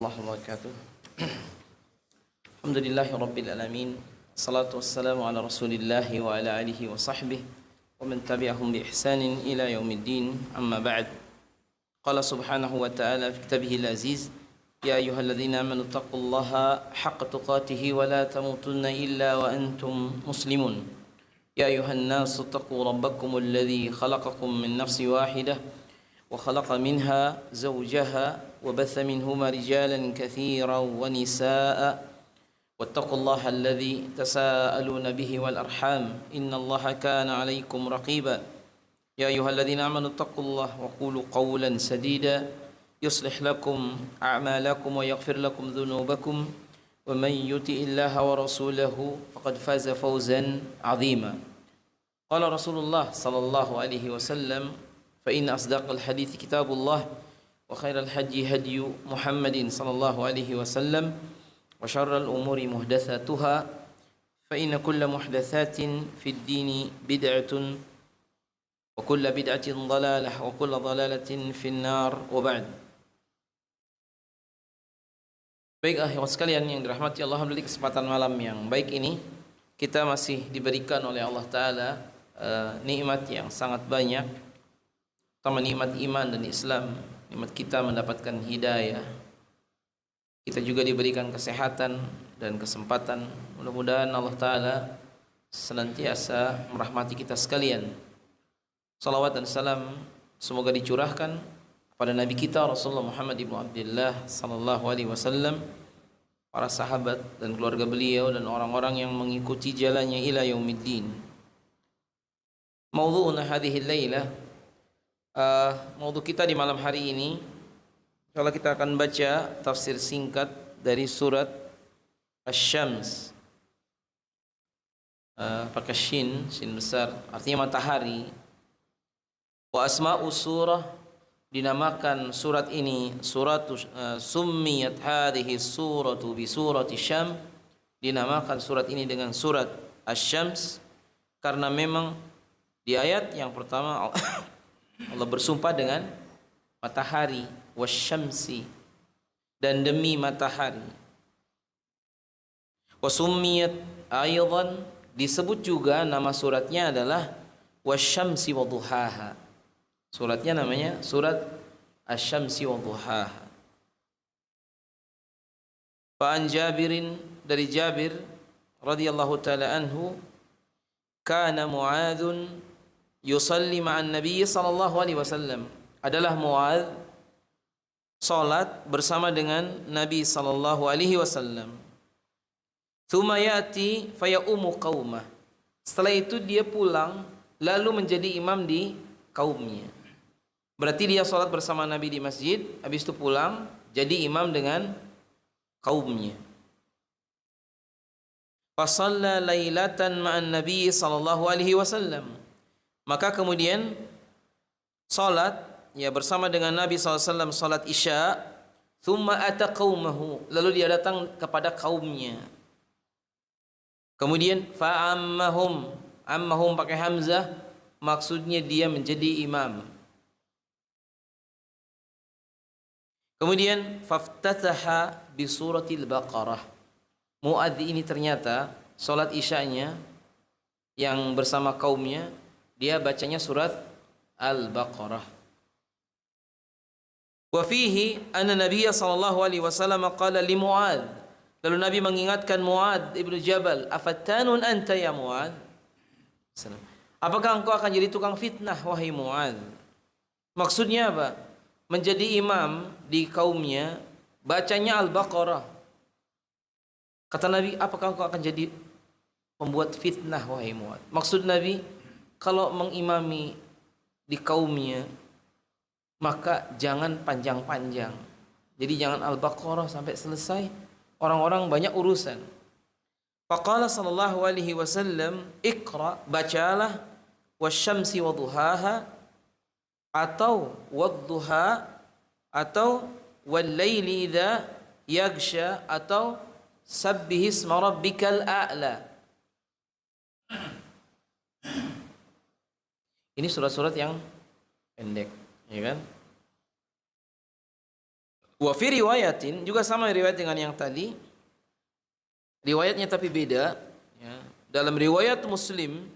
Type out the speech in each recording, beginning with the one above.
الله وبركاته. الحمد لله رب العالمين. الصلاة والسلام على رسول الله وعلى آله وصحبه ومن تبعهم بإحسان إلى يوم الدين. أما بعد. قال سبحانه وتعالى في كتابه العزيز: يا أيها الذين آمنوا اتقوا الله حق تقاته ولا تموتن إلا وأنتم مسلمون. يا أيها الناس اتقوا ربكم الذي خلقكم من نفس واحدة وخلق منها زوجها وبث منهما رجالا كثيرا ونساء واتقوا الله الذي تساءلون به والأرحام إن الله كان عليكم رقيبا. يا أيها الذين آمنوا اتقوا الله وقولوا قولا سديدا يصلح لكم أعمالكم ويغفر لكم ذنوبكم ومن يطع الله ورسوله فقد فاز فوزا عظيما. قال رسول الله صلى الله عليه وسلم: فإن أصدق الحديث كتاب الله وخير الهدي هدي محمد صلى الله عليه وسلم وشر الأمور محدثاتها فإن كل محدثات في الدين بدعة وكل بدعة ضلالة وكل ضلالة في النار وبعد. Baik akhwat sekalian yang dirahmati Allah, alhamdulillah kesempatan malam yang baik ini kita masih diberikan oleh Allah Ta'ala nikmat yang sangat banyak, pertama nikmat iman dan Islam, nikmat kita mendapatkan hidayah, kita juga diberikan kesehatan dan kesempatan. Mudah-mudahan Allah Ta'ala senantiasa merahmati kita sekalian. Salawat dan salam semoga dicurahkan kepada Nabi kita Rasulullah Muhammad ibn Abdullah sallallahu alaihi wasallam, para sahabat dan keluarga beliau dan orang-orang yang mengikuti jalannya ila yaumiddin. Mawdu'una hadhihi lailah, mawdu' kita di malam hari ini, insyaallah kita akan baca tafsir singkat dari surat Asy-Syams. Pakai shin besar, artinya matahari. Wa asma'u surah, dinamakan surat ini summiyat hadhihi suratu bi surati Syam, dinamakan surat ini dengan surat Asy-Syams karena memang di ayat yang pertama Allah bersumpah dengan matahari, wasyamsi, dan demi matahari. Wasummiyat aidan, disebut juga nama suratnya adalah wasyamsi waduhaha. Suratnya namanya surat Asy-Syamsi waduhaha. Fa'an Jabirin, dari Jabir radhiyallahu taala anhu, kana Mu'adzun yusalli ma'an Nabi sallallahu alaihi wasallam, adalah Mu'adz salat bersama dengan Nabi sallallahu alaihi wasallam. Tsumma ya'ti fayaumu qaumah, setelah itu dia pulang lalu menjadi imam di kaumnya. Berarti dia salat bersama Nabi di masjid, habis itu pulang jadi imam dengan kaumnya. Fasalla lailatan ma'an Nabi sallallahu alaihi wasallam, maka kemudian salat ya bersama dengan Nabi SAW, salat Isya. Thumma ata qaumahu, lalu dia datang kepada kaumnya. Kemudian fa'ammahum, ammahum pakai hamzah, maksudnya dia menjadi imam. Kemudian faftataha bi suratil Baqarah. Muadz ini ternyata salat Isyanya yang bersama kaumnya, dia bacanya surat Al-Baqarah. Wa fihi anna Nabiy sallallahu alaihi wasallam qala li Mu'adz, lalu Nabi mengingatkan Mu'adz ibnu Jabal, afattanun anta ya Mu'adz, apakah engkau akan jadi tukang fitnah wahai Mu'adz? Maksudnya apa? Menjadi imam di kaumnya bacanya Al-Baqarah. Kata Nabi, apakah engkau akan jadi pembuat fitnah wahai Mu'adz? Maksud Nabi, kalau mengimami di kaumnya maka jangan panjang-panjang. Jadi jangan Al-Baqarah sampai selesai, orang-orang banyak urusan. Faqala sallallahu alaihi wasallam, iqra, bacalah, wasyamsi waduhaha, atau wadduha, atau wallaili idza yaghsha, atau sabbihisma rabbikal a'la. Ini surat-surat yang pendek, ya kan? Wa fi riwayatin, juga sama riwayat dengan yang tadi, riwayatnya tapi beda ya. Dalam riwayat Muslim,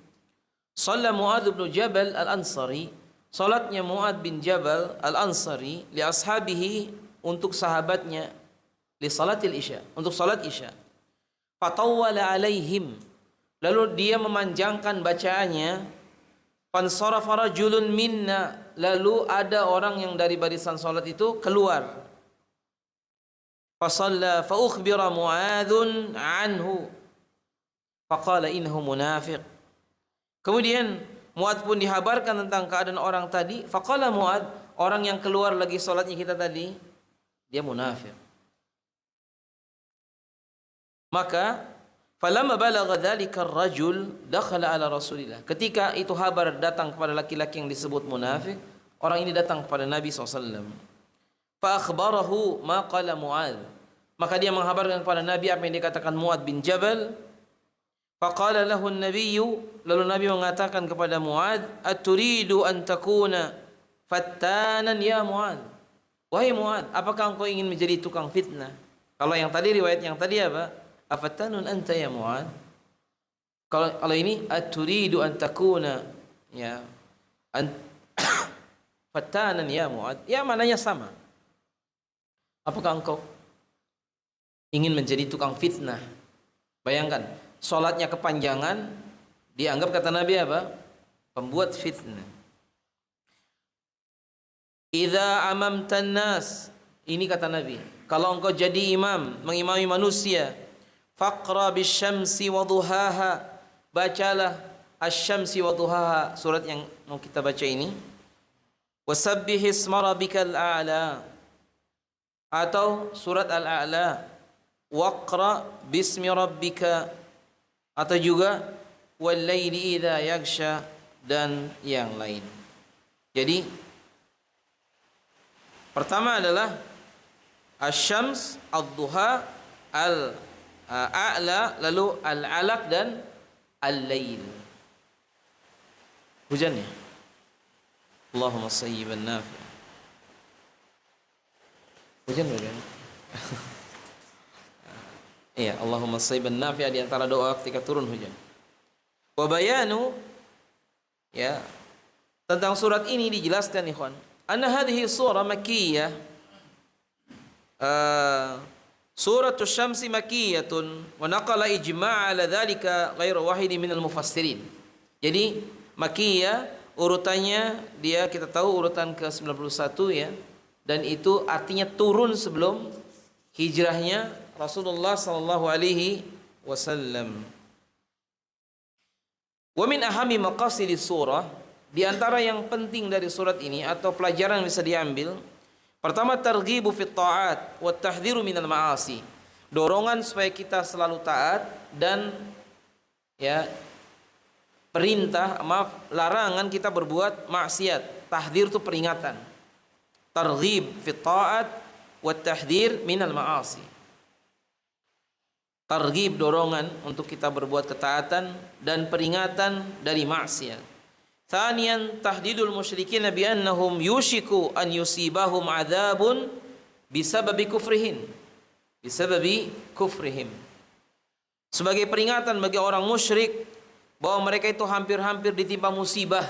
shalla Muadz bin Jabal Al-Ansari, salatnya Muadz bin Jabal Al-Ansari li ashabihi, untuk sahabatnya, li salatil isya, untuk salat isya. Fatawwala alaihim, lalu dia memanjangkan bacaannya. Fansarafa rajulun minna, lalu ada orang yang dari barisan salat itu keluar. Fasalla fa ukhbira Muadzun anhu faqala innahu munafiq. Kemudian Muadz pun dihabarkan tentang keadaan orang tadi. Faqala Muadz, orang yang keluar lagi salatnya kita tadi, dia munafik. Maka falamma balagha dzalika ar-rajul dakhala ala Rasulillah. Ketika itu kabar datang kepada laki-laki yang disebut munafik, orang ini datang kepada Nabi SAW. Fa akhbarahu ma qala Muadz. Maka dia menghabarkan kepada Nabi apa yang dikatakan Muadz bin Jabal. Faqala lahu an-nabiyyu, lalu Nabi mengatakan kepada Muadz, "Aturidu an takuna fattanan ya Muadz?" Wahai Muadz, apakah engkau ingin menjadi tukang fitnah? Kalau yang tadi, riwayat yang tadi apa? Afattanun anta ya Muadz? Kalau ini aturidu an takuna ya fattanan ya Muadz, ya mananya sama. Apakah engkau ingin menjadi tukang fitnah? Bayangkan, salatnya kepanjangan, dianggap kata Nabi apa? Pembuat fitnah. Idza amamtan nas, ini kata Nabi, kalau engkau jadi imam, mengimami manusia, faqra bisyamsi wa duhaha, bacalah asy-syamsi wa duhaha, surat yang mau kita baca ini. Wasabbih isma rabbikal a'la, atau surat al-a'la. Waqra bismi rabbika, atau juga wal laili idza yaghsha, dan yang lain. Jadi pertama adalah asy-syams, ad-duha, al-a'la, lalu al-alaq dan al-lail. Hujannya. Allahumma sayyiban nafi'. Hujan. Iya, Allahumma sayyiban nafi', di antara doa ketika turun hujan. Wa bayanu, ya, tentang surat ini dijelaskan ikhwan, anna hadhihi surah makkiyah. Suratul Syamsi makkiyatun wa naqala ijma' ala dzalika ghairu wahidin minal mufassirin. Jadi makkiyah urutannya, dia kita tahu urutan ke-91 ya, dan itu artinya turun sebelum hijrahnya Rasulullah sallallahu alaihi wasallam. Wa min ahami maqasidis surah, di antara yang penting dari surat ini atau pelajaran yang bisa diambil, pertama, targhibu fit ta'at wa tahdhiru minal ma'asi. Dorongan supaya kita selalu taat, dan ya larangan kita berbuat maksiat. Tahdhir itu peringatan. Targhib fit ta'at wa tahdhir minal ma'asi. Targhib, dorongan untuk kita berbuat ketaatan, dan peringatan dari maksiat. Thaniyan, tahdidul musyrikin bi annahum yushiku an yusibahum adzabun bisababi kufrihim. Sebagai peringatan bagi orang musyrik bahwa mereka itu hampir-hampir ditimpa musibah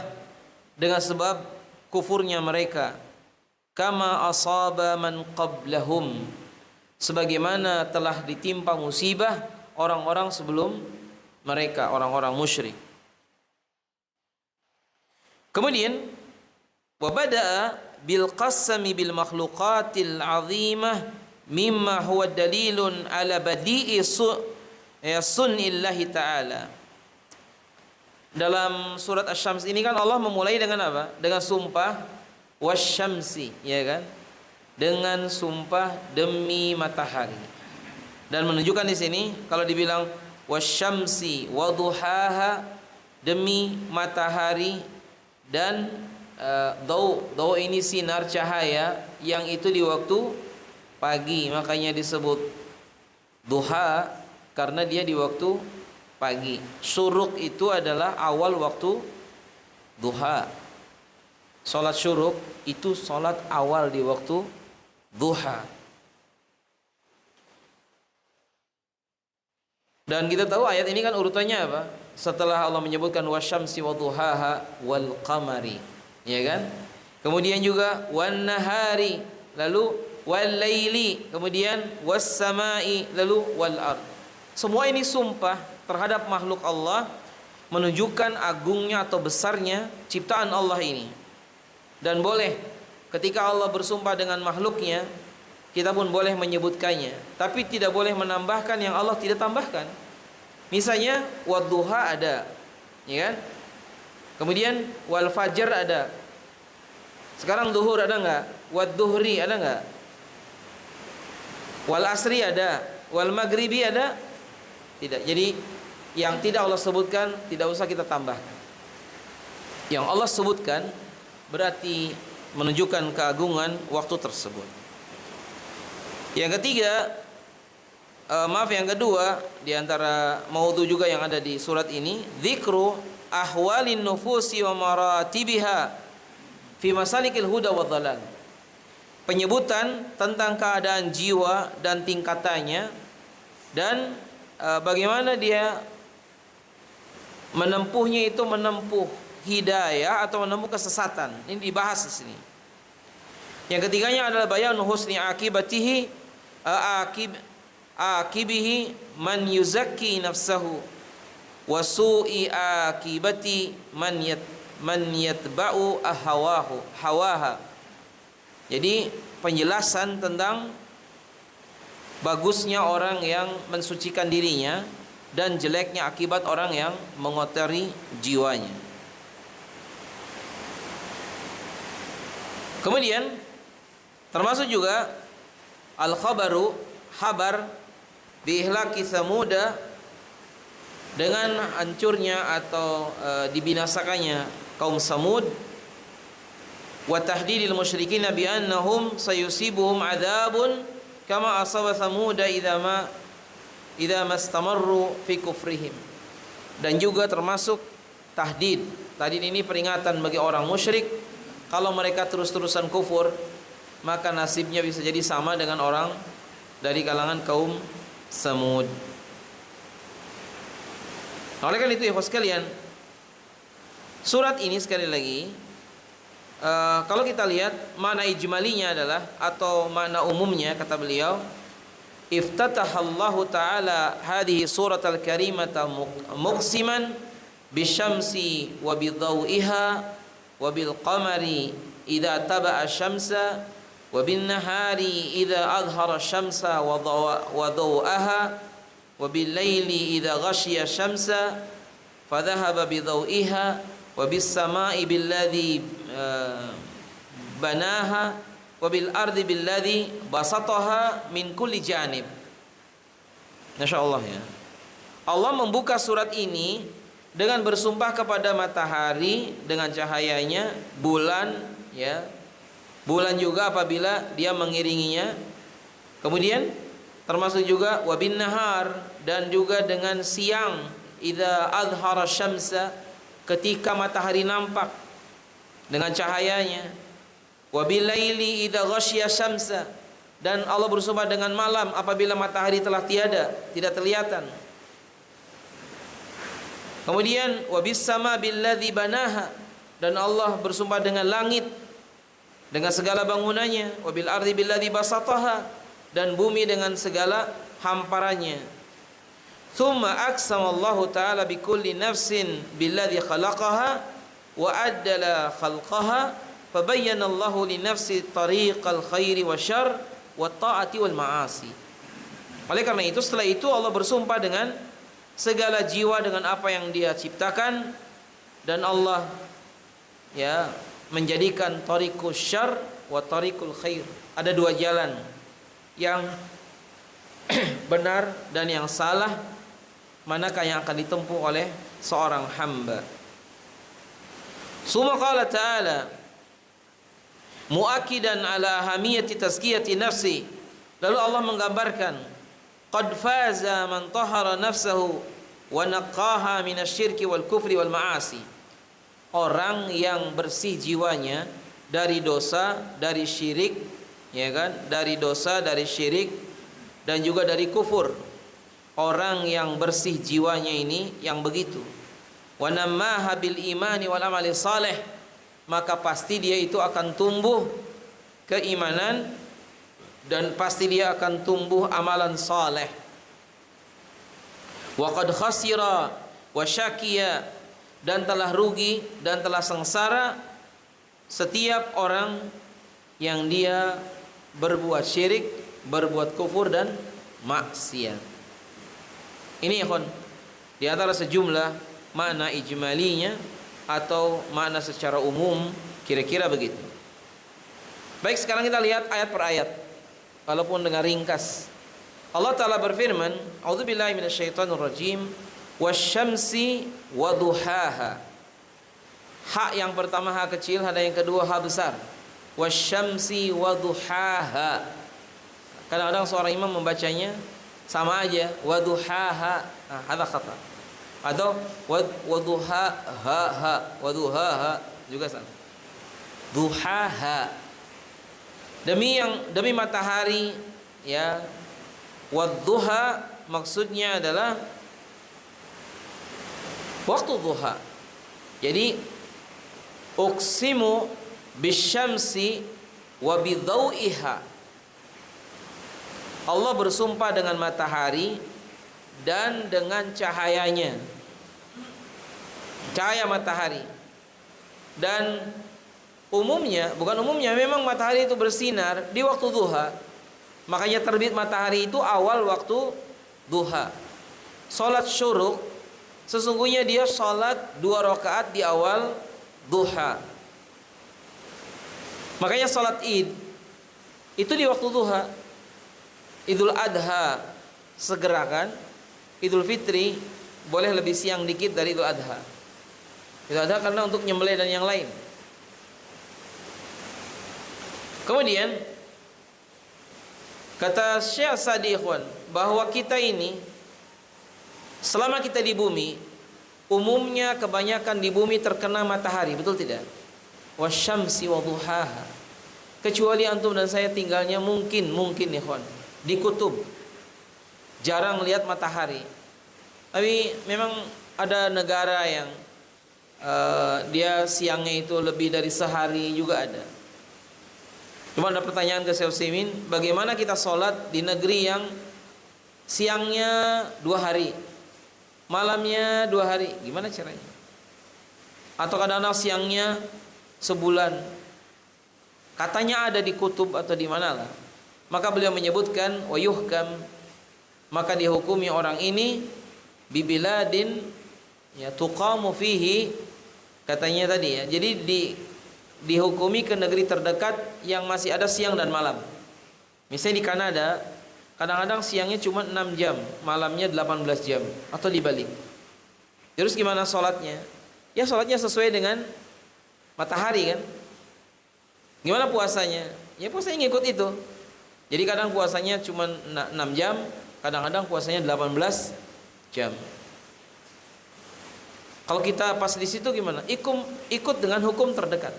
dengan sebab kufurnya mereka. Kama asaba man qablahum, sebagaimana telah ditimpa musibah orang-orang sebelum mereka, orang-orang musyrik. Kemudian wa bada'a bil qasami bil makhluqatil azimah mimma huwa dalilun ala badi'i sunnillahi ta'ala. Dalam surat Asy-Syams ini kan Allah memulai dengan apa? Dengan sumpah wasyamsi, ya kan? Dengan sumpah demi matahari. Dan menunjukkan di sini kalau dibilang wasyamsi waduhaha, demi matahari dan dau ini sinar cahaya yang itu di waktu pagi, makanya disebut duha karena dia di waktu pagi. Syuruk itu adalah awal waktu duha. Salat syuruk itu salat awal di waktu duha. Dan kita tahu ayat ini kan urutannya apa? Setelah Allah menyebutkan wasyamsi wadhuhaha wal qamari, ya kan? Kemudian juga wan nahari, lalu wal laili, kemudian was samai, lalu wal ard. Semua ini sumpah terhadap makhluk Allah, menunjukkan agungnya atau besarnya ciptaan Allah ini. Dan boleh ketika Allah bersumpah dengan makhluknya, kita pun boleh menyebutkannya, tapi tidak boleh menambahkan yang Allah tidak tambahkan. Misalnya wadduha ada, ya kan? Kemudian wal fajr ada. Sekarang duhur ada enggak? Wadduhri ada enggak? Wal asri ada, wal maghribi ada? Tidak. Jadi yang tidak Allah sebutkan tidak usah kita tambahkan. Yang Allah sebutkan berarti menunjukkan keagungan waktu tersebut. Yang ketiga, yang kedua di antara maudhu juga yang ada di surat ini, dzikru ahwalin nufusi wa maratibiha fi masalikil huda wa dhalal. Penyebutan tentang keadaan jiwa dan tingkatannya, dan bagaimana dia menempuhnya, itu menempuh hidayah atau menempuh kesesatan. Ini dibahas di sini. Yang ketiganya adalah bayan husni akibatihi akibihi man yuzakki nafsahu wa su'i akibati man yatba'u hawaha. Jadi penjelasan tentang bagusnya orang yang mensucikan dirinya dan jeleknya akibat orang yang mengotori jiwanya. Kemudian termasuk juga al-khabaru, habar biihlaki samuda, dengan hancurnya atau dibinasakannya kaum Samud, wa tahdidil musyrikin bi annahum sayusibuhum adzabun kama asaba samuda idza mastamarru fi kufrihim. Dan juga termasuk tahdid. Tahdid ini peringatan bagi orang musyrik, kalau mereka terus-terusan kufur, maka nasibnya bisa jadi sama dengan orang dari kalangan kaum Samud. Oleh karena itu ya sekalian, surat ini sekali lagi, kalau kita lihat makna ijmalinya adalah, atau makna umumnya, kata beliau, iftatahallahu ta'ala hadhihi suratal karimata muqsiman bisyamsi wa bidhawiha wa bil qamari idza taba'a syamsa wa bin nahari idza adhara syamsa wa dhawaha wa bil laili idza ghashiya syamsa fa dhahaba bidhawiha wa bis samai billadhi banaha wa bil ardi billadhi basataha min kulli janib. Masyaallah ya. Allah membuka surat ini dengan bersumpah kepada matahari dengan cahayanya, bulan ya. Bulan juga apabila dia mengiringinya. Kemudian termasuk juga wa bin nahar, dan juga dengan siang, idza adhara syamsa, ketika matahari nampak dengan cahayanya, wa bil laili idza ghasyiya syamsa, dan Allah bersumpah dengan malam apabila matahari telah tiada, tidak kelihatan. Kemudian wa bis sama billadzi banaha, dan Allah bersumpah dengan langit dengan segala bangunannya, wa bil ardi billadzi basataha, dan bumi dengan segala hamparannya. Tsumma aqsamallahu ta'ala bikulli nafsin billadzi khalaqaha wa addala khalqaha fabayyana Allahu li nafsi tariqal khairi wasyarr wa ta'ati wal ma'asi. Oleh karena itu, setelah itu Allah bersumpah dengan segala jiwa dengan apa yang dia ciptakan, dan Allah ya menjadikan tariqus syarr wa tariqul khair. Ada dua jalan, yang benar dan yang salah. Manakah yang akan ditempuh oleh seorang hamba? Summa qala ta'ala muakkidan ala ahamiyati tazkiyati nafsi. Lalu Allah menggambarkan, qad faza man tahara nafsahu wa naqaha minasyirki wal kufri wal ma'asi. Orang yang bersih jiwanya dari dosa, dari syirik, ya kan? Dari dosa, dari syirik, dan juga dari kufur. orang yang bersih jiwanya ini yang begitu, wa nammaha bil imani wal amali saleh, maka pasti dia itu akan tumbuh keimanan dan pasti dia akan tumbuh amalan saleh. Wa qad khasira wa syakiya, dan telah rugi dan telah sengsara setiap orang yang dia berbuat syirik, berbuat kufur dan maksiat. Ini ya kon, di antara sejumlah makna ijmalinya atau makna secara umum, kira-kira begitu. Baik, sekarang kita lihat ayat per ayat walaupun dengan ringkas. Allah Ta'ala berfirman, a'udzubillahi minasyaitonirrajim, wasyamsi waduhaha. Ha yang pertama ha kecil, ada yang kedua ha besar. Wasyamsi waduhaha. Kadang-kadang seorang imam membacanya sama aja, waduhaha. Nah, ada kata. Atau waduhaha, waduhaha juga sama. Duhaha. Demi matahari, ya. Wadduha maksudnya adalah waktu duha. Jadi uqsimu bisyamsi wa bidau'iha. Allah bersumpah dengan matahari dan dengan cahayanya, cahaya matahari. Dan umumnya, bukan umumnya, memang matahari itu bersinar di waktu duha. Makanya terbit matahari itu awal waktu duha. Salat syuruk sesungguhnya dia salat 2 rakaat di awal duha. Makanya salat Id itu di waktu duha. Idul Adha segerakan, Idul Fitri boleh lebih siang dikit dari Idul Adha. Idul Adha karena untuk nyembelih dan yang lain. Kemudian kata Syekh Sa'di ikhwan, bahwa kita ini selama kita di bumi, umumnya kebanyakan di bumi terkena matahari, betul tidak? Wasyamsi waduhaha. Kecuali antum dan saya tinggalnya mungkin ikhwan di kutub, jarang lihat matahari. Tapi memang ada negara yang dia siangnya itu lebih dari sehari juga ada. Cuma ada pertanyaan ke Syekh Utsaimin, bagaimana kita sholat di negeri yang siangnya 2 hari, malamnya 2 hari, gimana caranya? Atau kadang-kadang siangnya sebulan. Katanya ada di kutub atau di mana lah. Maka beliau menyebutkan wa yuhkam, maka dihukumi orang ini bibiladin ya tuqamu fihi, katanya tadi ya. Jadi dihukumi ke negeri terdekat yang masih ada siang dan malam. Misalnya di Kanada, kadang-kadang siangnya cuma 6 jam, malamnya 18 jam, atau dibalik. Terus gimana sholatnya? Ya sholatnya sesuai dengan matahari kan. Gimana puasanya? Ya puasanya ngikut itu. Jadi kadang puasanya cuma 6 jam, kadang-kadang puasanya 18 jam. Kalau kita pas di situ gimana? Ikut dengan hukum terdekat.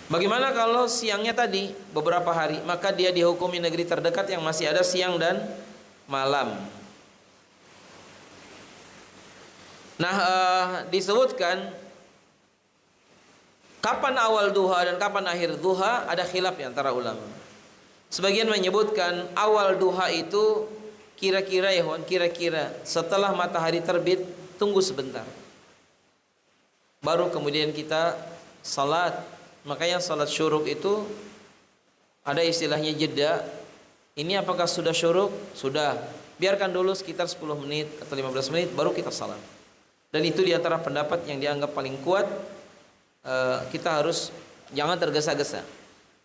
Bagaimana kalau siangnya tadi beberapa hari, maka dia dihukumi negeri terdekat yang masih ada siang dan malam. Nah, disebutkan kapan awal duha dan kapan akhir duha, ada khilaf di antara ulama. Sebagian menyebutkan awal duha itu kira-kira setelah matahari terbit, tunggu sebentar, baru kemudian kita salat. Makanya salat syuruk itu ada istilahnya jeda. Ini apakah sudah syuruk? Sudah. Biarkan dulu sekitar 10 menit atau 15 menit baru kita salat. Dan itu diantara pendapat yang dianggap paling kuat. Kita harus jangan tergesa-gesa.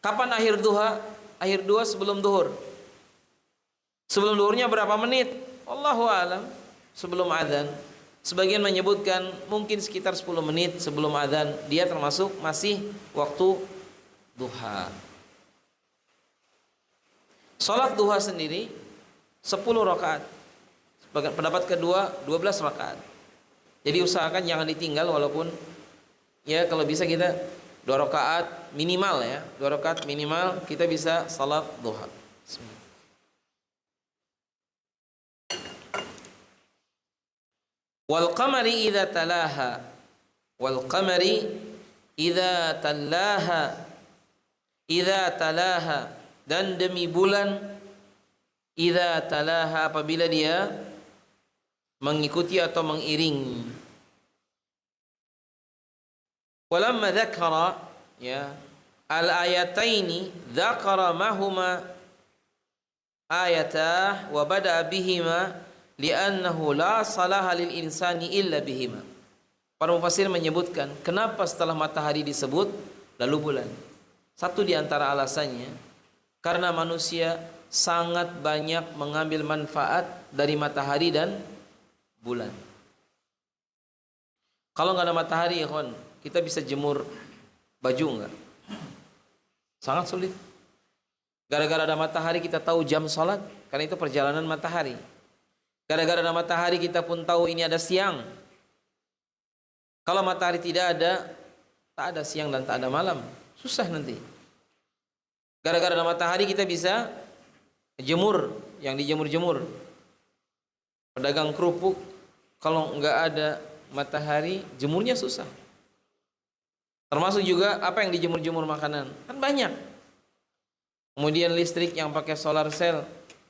Kapan akhir duha? Akhir duha sebelum duhur. Sebelum duhurnya berapa menit? Wallahu a'lam. Sebelum adzan. Sebagian menyebutkan mungkin sekitar 10 menit sebelum adzan, dia termasuk masih waktu duha. Salat duha sendiri 10 rakaat. Pendapat kedua 12 rakaat. Jadi usahakan jangan ditinggal, walaupun ya kalau bisa kita 2 rakaat minimal ya. 2 rakaat minimal kita bisa salat duha. Bismillah. Wal qamari idza talaha, wal qamari idza talaha, idza talaha, dan demi bulan idza talaha apabila dia mengikuti atau mengiringi. Walamma dzakara ya al-ayataini dzakara mahuma ayatah wa bada'a bihima li'annahu la salaha lil insani illa bihima. Para mufassir menyebutkan kenapa setelah matahari disebut lalu bulan. Satu di antara alasannya karena manusia sangat banyak mengambil manfaat dari matahari dan bulan. Kalau nggak ada matahari ya kawan, kita bisa jemur baju nggak? Sangat sulit. Gara-gara ada matahari kita tahu jam sholat, karena itu perjalanan matahari. Gara-gara ada matahari kita pun tahu ini ada siang. Kalau matahari tidak ada, tak ada siang dan tak ada malam. Susah nanti. Gara-gara ada matahari kita bisa jemur, yang dijemur-jemur. Pedagang kerupuk, kalau nggak ada matahari, jemurnya susah. Termasuk juga apa yang dijemur-jemur makanan, kan banyak. Kemudian listrik yang pakai solar cell,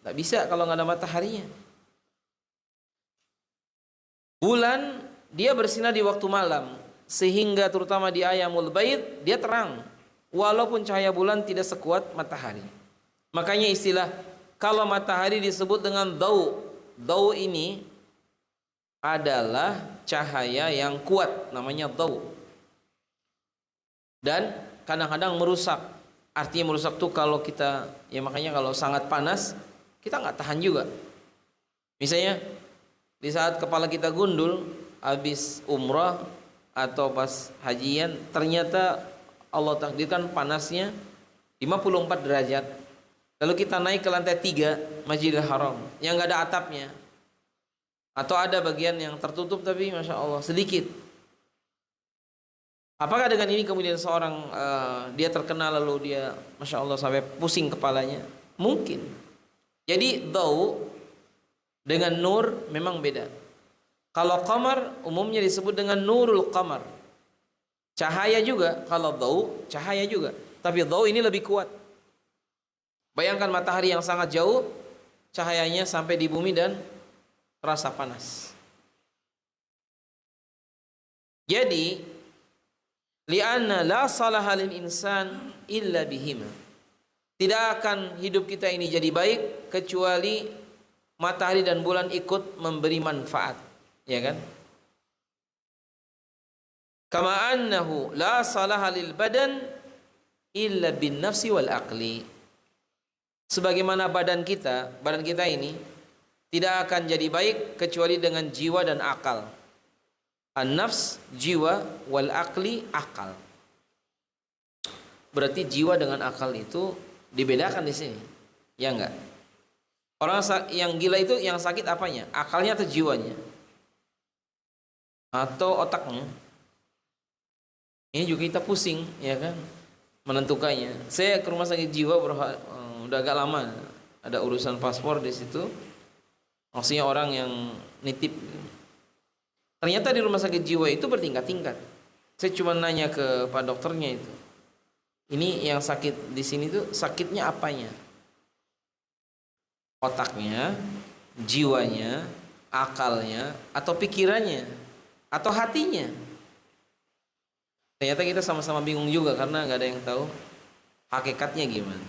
tak bisa kalau nggak ada mataharinya. Bulan dia bersinar di waktu malam, sehingga terutama di Ayyamul Baid dia terang, walaupun cahaya bulan tidak sekuat matahari. Makanya istilah kalau matahari disebut dengan dau, dau ini adalah cahaya yang kuat, namanya dau. Dan kadang-kadang merusak. Artinya merusak tuh kalau kita, ya makanya kalau sangat panas kita nggak tahan juga. Misalnya di saat kepala kita gundul habis umrah atau pas hajian, ternyata Allah takdirkan panasnya 54 derajat. Lalu kita naik ke lantai 3 Masjidil Haram yang nggak ada atapnya, atau ada bagian yang tertutup tapi masya Allah sedikit. Apakah dengan ini kemudian seorang dia terkena lalu dia masya Allah sampai pusing kepalanya? Mungkin. Jadi dau dengan nur memang beda. Kalau qamar umumnya disebut dengan nurul qamar. Cahaya juga, kalau dau cahaya juga. Tapi dau ini lebih kuat. Bayangkan matahari yang sangat jauh, cahayanya sampai di bumi dan terasa panas. Jadi li'anna la salaha lil insan illa bihima. Tidak akan hidup kita ini jadi baik kecuali matahari dan bulan ikut memberi manfaat, ya kan? Kama annahu la salaha lil badan illa bin nafsi wal aqli. Sebagaimana badan kita ini tidak akan jadi baik kecuali dengan jiwa dan akal. An-nafs jiwa, wal akli akal. Berarti jiwa dengan akal itu dibedakan di sini, ya enggak? Orang yang gila itu yang sakit apanya? Akalnya atau jiwanya? Atau otaknya? Ini juga kita pusing, ya kan? Menentukannya. Saya ke rumah sakit jiwa udah agak lama, ada urusan paspor di situ. Maksudnya orang yang nitip. Ternyata di rumah sakit jiwa itu bertingkat-tingkat. Saya cuma nanya ke pak dokternya itu, ini yang sakit di sini tuh sakitnya apanya? Otaknya, jiwanya, akalnya, atau pikirannya, atau hatinya? Ternyata kita sama-sama bingung juga karena nggak ada yang tahu hakikatnya gimana.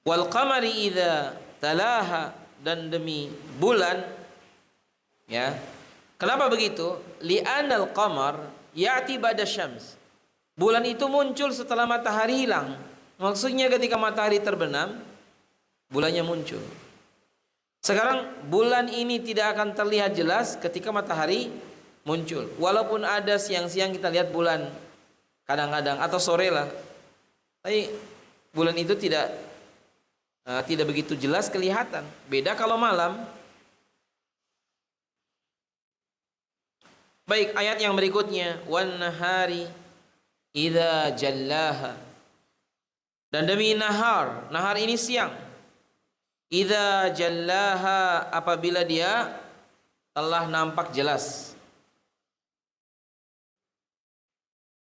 Wal qamari idza talaha, dan demi bulan. Ya, kenapa begitu? Li'anal qamar ya'ti ba'da syams. Bulan itu muncul setelah matahari hilang. Maksudnya ketika matahari terbenam, bulannya muncul. Sekarang bulan ini tidak akan terlihat jelas ketika matahari muncul. Walaupun ada siang-siang kita lihat bulan kadang-kadang, atau sore lah. Tapi bulan itu tidak begitu jelas kelihatan. Beda kalau malam. Baik, ayat yang berikutnya, wan nahari idza jallaha. Dan demi nahar, nahar ini siang. Idza jallaha, apabila dia telah nampak jelas.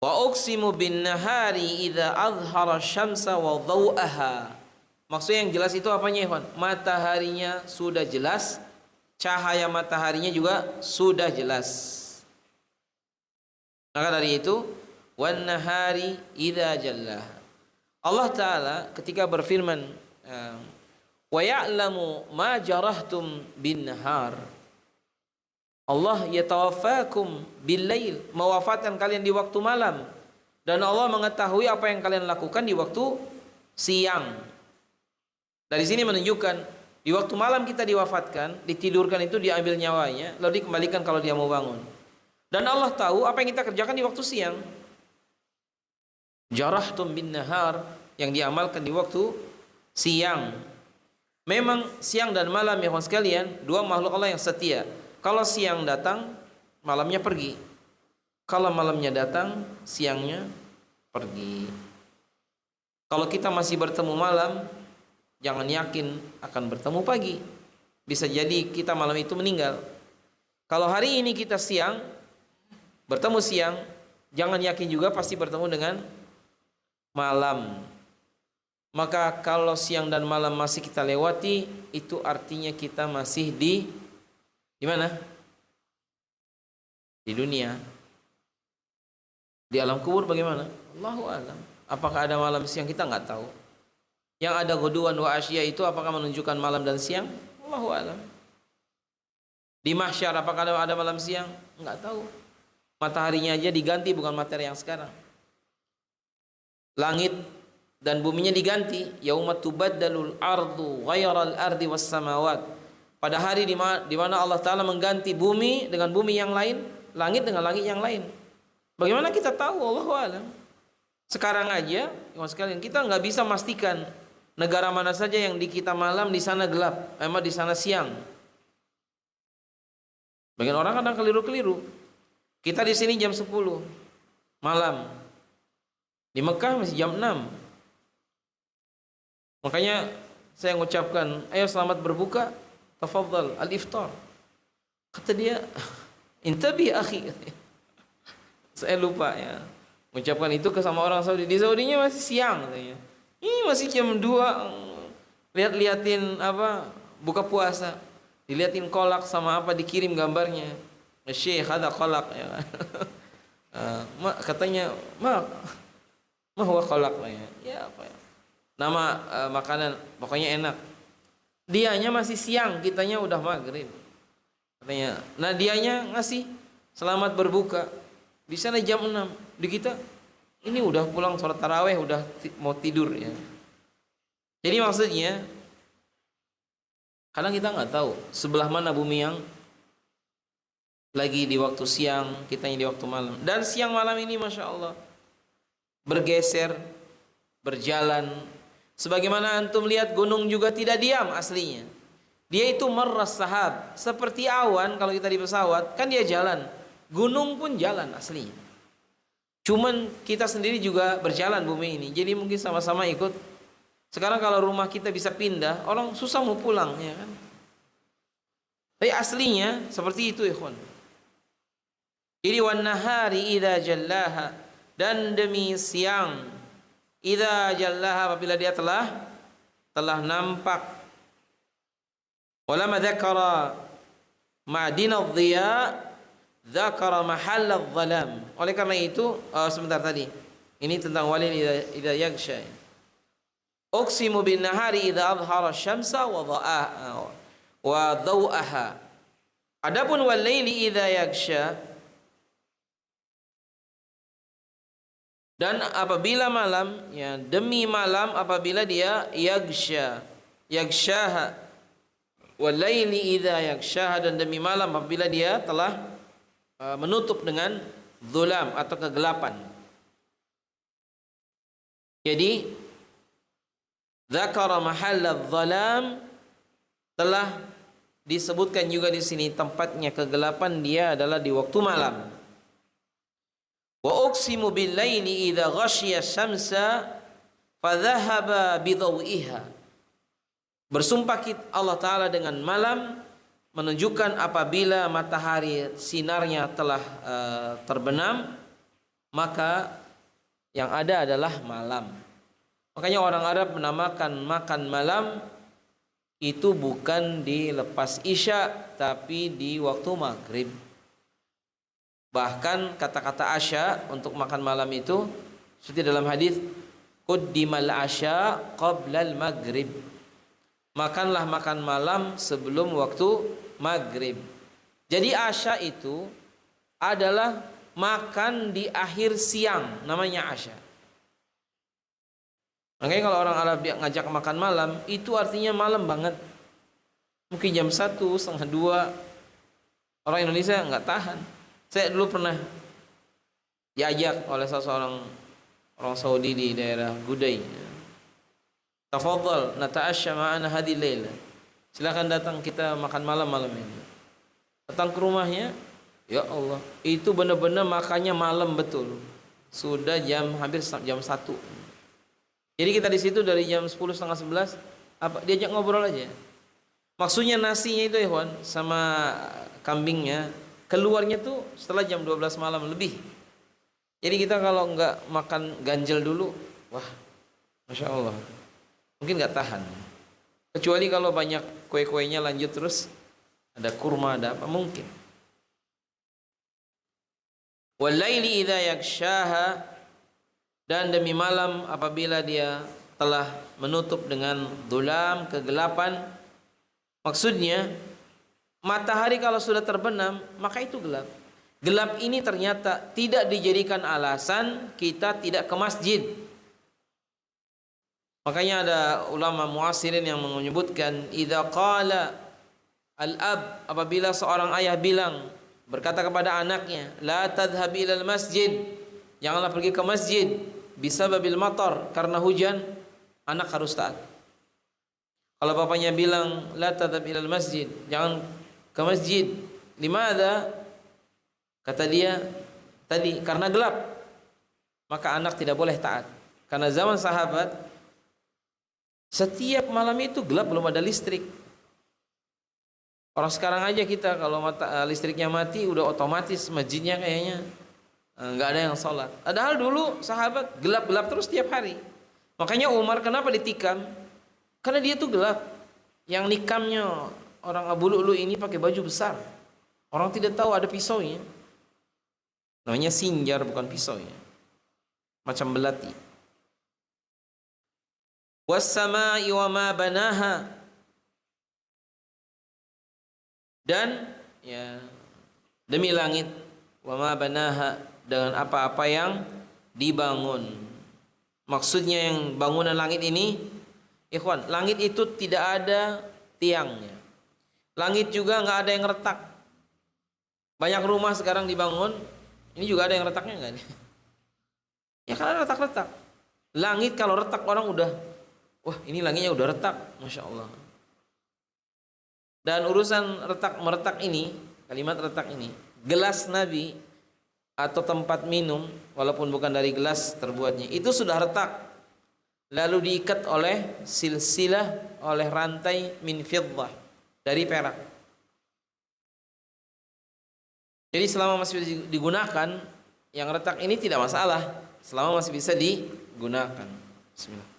Wa uqsimu bin nahari idza azhara syamsa wa dhaw'aha. Maksudnya yang jelas itu apanya, ikhwan? Mataharinya sudah jelas, cahaya mataharinya juga sudah jelas. Maka dari itu, wan nahari idza jallaha. Allah Ta'ala ketika berfirman, wa ya'lamu ma jarahtum bin nahar. Allah yatawaffakum bil lail, mewafatkan kalian di waktu malam, dan Allah mengetahui apa yang kalian lakukan di waktu siang. Dari sini menunjukkan di waktu malam kita diwafatkan, ditidurkan itu diambil nyawanya, lalu dikembalikan kalau dia mau bangun. Dan Allah tahu apa yang kita kerjakan di waktu siang. Jarahtum bin nahar, yang diamalkan di waktu siang. Memang siang dan malam ya kawan sekalian, dua makhluk Allah yang setia. Kalau siang datang, malamnya pergi. Kalau malamnya datang, siangnya pergi. Kalau kita masih bertemu malam, jangan yakin akan bertemu pagi. Bisa jadi kita malam itu meninggal. Kalau hari ini kita siang, bertemu siang, jangan yakin juga pasti bertemu dengan malam. Maka kalau siang dan malam masih kita lewati, itu artinya kita masih di mana? Di dunia. Di alam kubur bagaimana? Allahu a'lam. Apakah ada malam siang, kita nggak tahu. Yang ada ghuduwan wa asya itu apakah menunjukkan malam dan siang? Allahu a'lam. Di mahsyar apakah ada malam siang? Nggak tahu. Mataharinya aja diganti, bukan matahari yang sekarang. Langit dan buminya diganti. Yauma tubaddalul ardu ghairal ardi was samawat. Pada hari di mana Allah Ta'ala mengganti bumi dengan bumi yang lain, langit dengan langit yang lain. Bagaimana kita tahu? Allahu a'lam. Sekarang aja, sekalian, kita nggak bisa memastikan negara mana saja yang di kita malam, di sana gelap, emang di sana siang. Bagian orang kadang keliru-keliru. Kita di sini jam 10 malam, di Mekah masih jam 6. Makanya saya mengucapkan, ayo selamat berbuka, tafadhal al-iftar. Kata dia, intabi akhi. Saya lupa ya mengucapkan itu ke sama orang Saudi. Di Saudinya masih siang katanya. Ini masih jam 2, lihat-liatin apa, buka puasa, diliatin kolak sama apa, dikirim gambarnya. Syekh ada kolak ya. Katanya, ma huwa kolak ya apa ya? Nama makanan pokoknya enak. Dianya masih siang, kitanya udah maghrib. Katanya, nah dianya ngasih selamat berbuka. Di sana jam 6, di kita ini udah pulang sholat taraweh, udah mau tidur ya. Jadi maksudnya kadang kita nggak tahu sebelah mana bumi yang lagi di waktu siang, kitanya di waktu malam. Dan siang malam ini masya Allah bergeser, berjalan. Sebagaimana antum lihat gunung juga tidak diam aslinya. Dia itu meras sahab, seperti awan kalau kita di pesawat, kan dia jalan. Gunung pun jalan aslinya. Cuman kita sendiri juga berjalan bumi ini. Jadi mungkin sama-sama ikut. Sekarang kalau rumah kita bisa pindah, orang susah mau pulang ya kan. Tapi aslinya seperti itu ikhwan. Jadi wan nahari idza jallaha, dan demi siang idza jallaha, apabila dia telah nampak. Walamma dzakara ma'dina adh-dhiya dzakara mahalla adh-dhalam. Oleh karena itu sebentar tadi ini tentang walil idza yaghsha. Uqsimu bin nahari idza adhara asy-syamsa wa dhaw'aha. Adapun wal laili idza yaghsha, dan apabila malam, ya demi malam apabila dia yaghshaha, wal laili idza yaghshaha, dan demi malam apabila dia telah menutup dengan zulam atau kegelapan. Jadi dzakara mahalla adh-dhalam, telah disebutkan juga di sini tempatnya kegelapan, dia adalah di waktu malam. Wa uqsimu bil laili idza ghashiya syamsa fa dhahaba bi dhaw'iha. Bersumpah Allah Ta'ala dengan malam menunjukkan apabila matahari sinarnya telah terbenam, maka yang ada adalah malam. Makanya orang Arab menamakan makan malam itu bukan di lepas isya, tapi di waktu maghrib. Bahkan kata-kata asya untuk makan malam itu seperti dalam hadis, quddimal asya qablal maghrib. Makanlah makan malam sebelum waktu maghrib. Jadi asya itu adalah makan di akhir siang, namanya asya. Makanya kalau orang Arab ngajak makan malam, itu artinya malam banget. Mungkin jam 1, setengah 2. Orang Indonesia nggak tahan. Saya dulu pernah diajak oleh seseorang orang Saudi di daerah Gudai. Tafadhal nata'asya ma'ana hadhil laila. Silakan datang kita makan malam ini. Datang ke rumahnya, ya Allah, itu benar-benar makannya malam betul. Sudah hampir jam 1. Jadi kita di situ dari jam 10 setengah 11 diajak ngobrol aja. Maksudnya nasinya itu ya Wan, sama kambingnya keluarnya tuh setelah jam 12 malam lebih. Jadi kita kalau nggak makan ganjel dulu, wah, masya Allah, mungkin nggak tahan. Kecuali kalau banyak kue-kuenya lanjut terus, ada kurma, ada apa mungkin. Walaili idza yakshaha, dan demi malam apabila dia telah menutup dengan dhulam, kegelapan. Maksudnya matahari kalau sudah terbenam maka itu gelap. Gelap ini ternyata tidak dijadikan alasan kita tidak ke masjid. Makanya ada ulama muasirin yang menyebutkan, idza qala al-ab, apabila seorang ayah bilang, berkata kepada anaknya, la tadhhab ilal masjid, janganlah pergi ke masjid, bisababil matar, karena hujan, anak harus taat. Kalau bapaknya bilang la tadhhab ilal masjid, jangan ke masjid, limadha? Kata dia tadi, karena gelap, maka anak tidak boleh taat. Karena zaman sahabat setiap malam itu gelap, belum ada listrik. Orang sekarang aja kita kalau listriknya mati udah otomatis masjidnya kayaknya nggak ada yang sholat. Padahal dulu sahabat gelap-gelap terus tiap hari. Makanya Umar kenapa ditikam? Karena dia tuh gelap. Yang nikamnya orang Abu Lu'lu ini pakai baju besar. Orang tidak tahu ada pisaunya. Namanya sinjar, bukan pisaunya. Macam belati. Was-sama'i wa ma banaha. Dan ya demi langit, wa ma banaha, dengan apa-apa yang dibangun. Maksudnya yang bangunan langit ini, ikhwan, langit itu tidak ada tiangnya. Langit juga nggak ada yang retak. Banyak rumah sekarang dibangun, ini juga ada yang retaknya nggak nih? Ya kan ada retak-retak. Langit kalau retak orang udah, wah ini langitnya udah retak, masya Allah. Dan urusan retak meretak ini, kalimat retak ini, gelas Nabi atau tempat minum, walaupun bukan dari gelas terbuatnya, itu sudah retak, lalu diikat oleh silsilah, oleh rantai min fiddah, dari perak. Jadi selama masih digunakan, yang retak ini tidak masalah, selama masih bisa digunakan. Bismillah.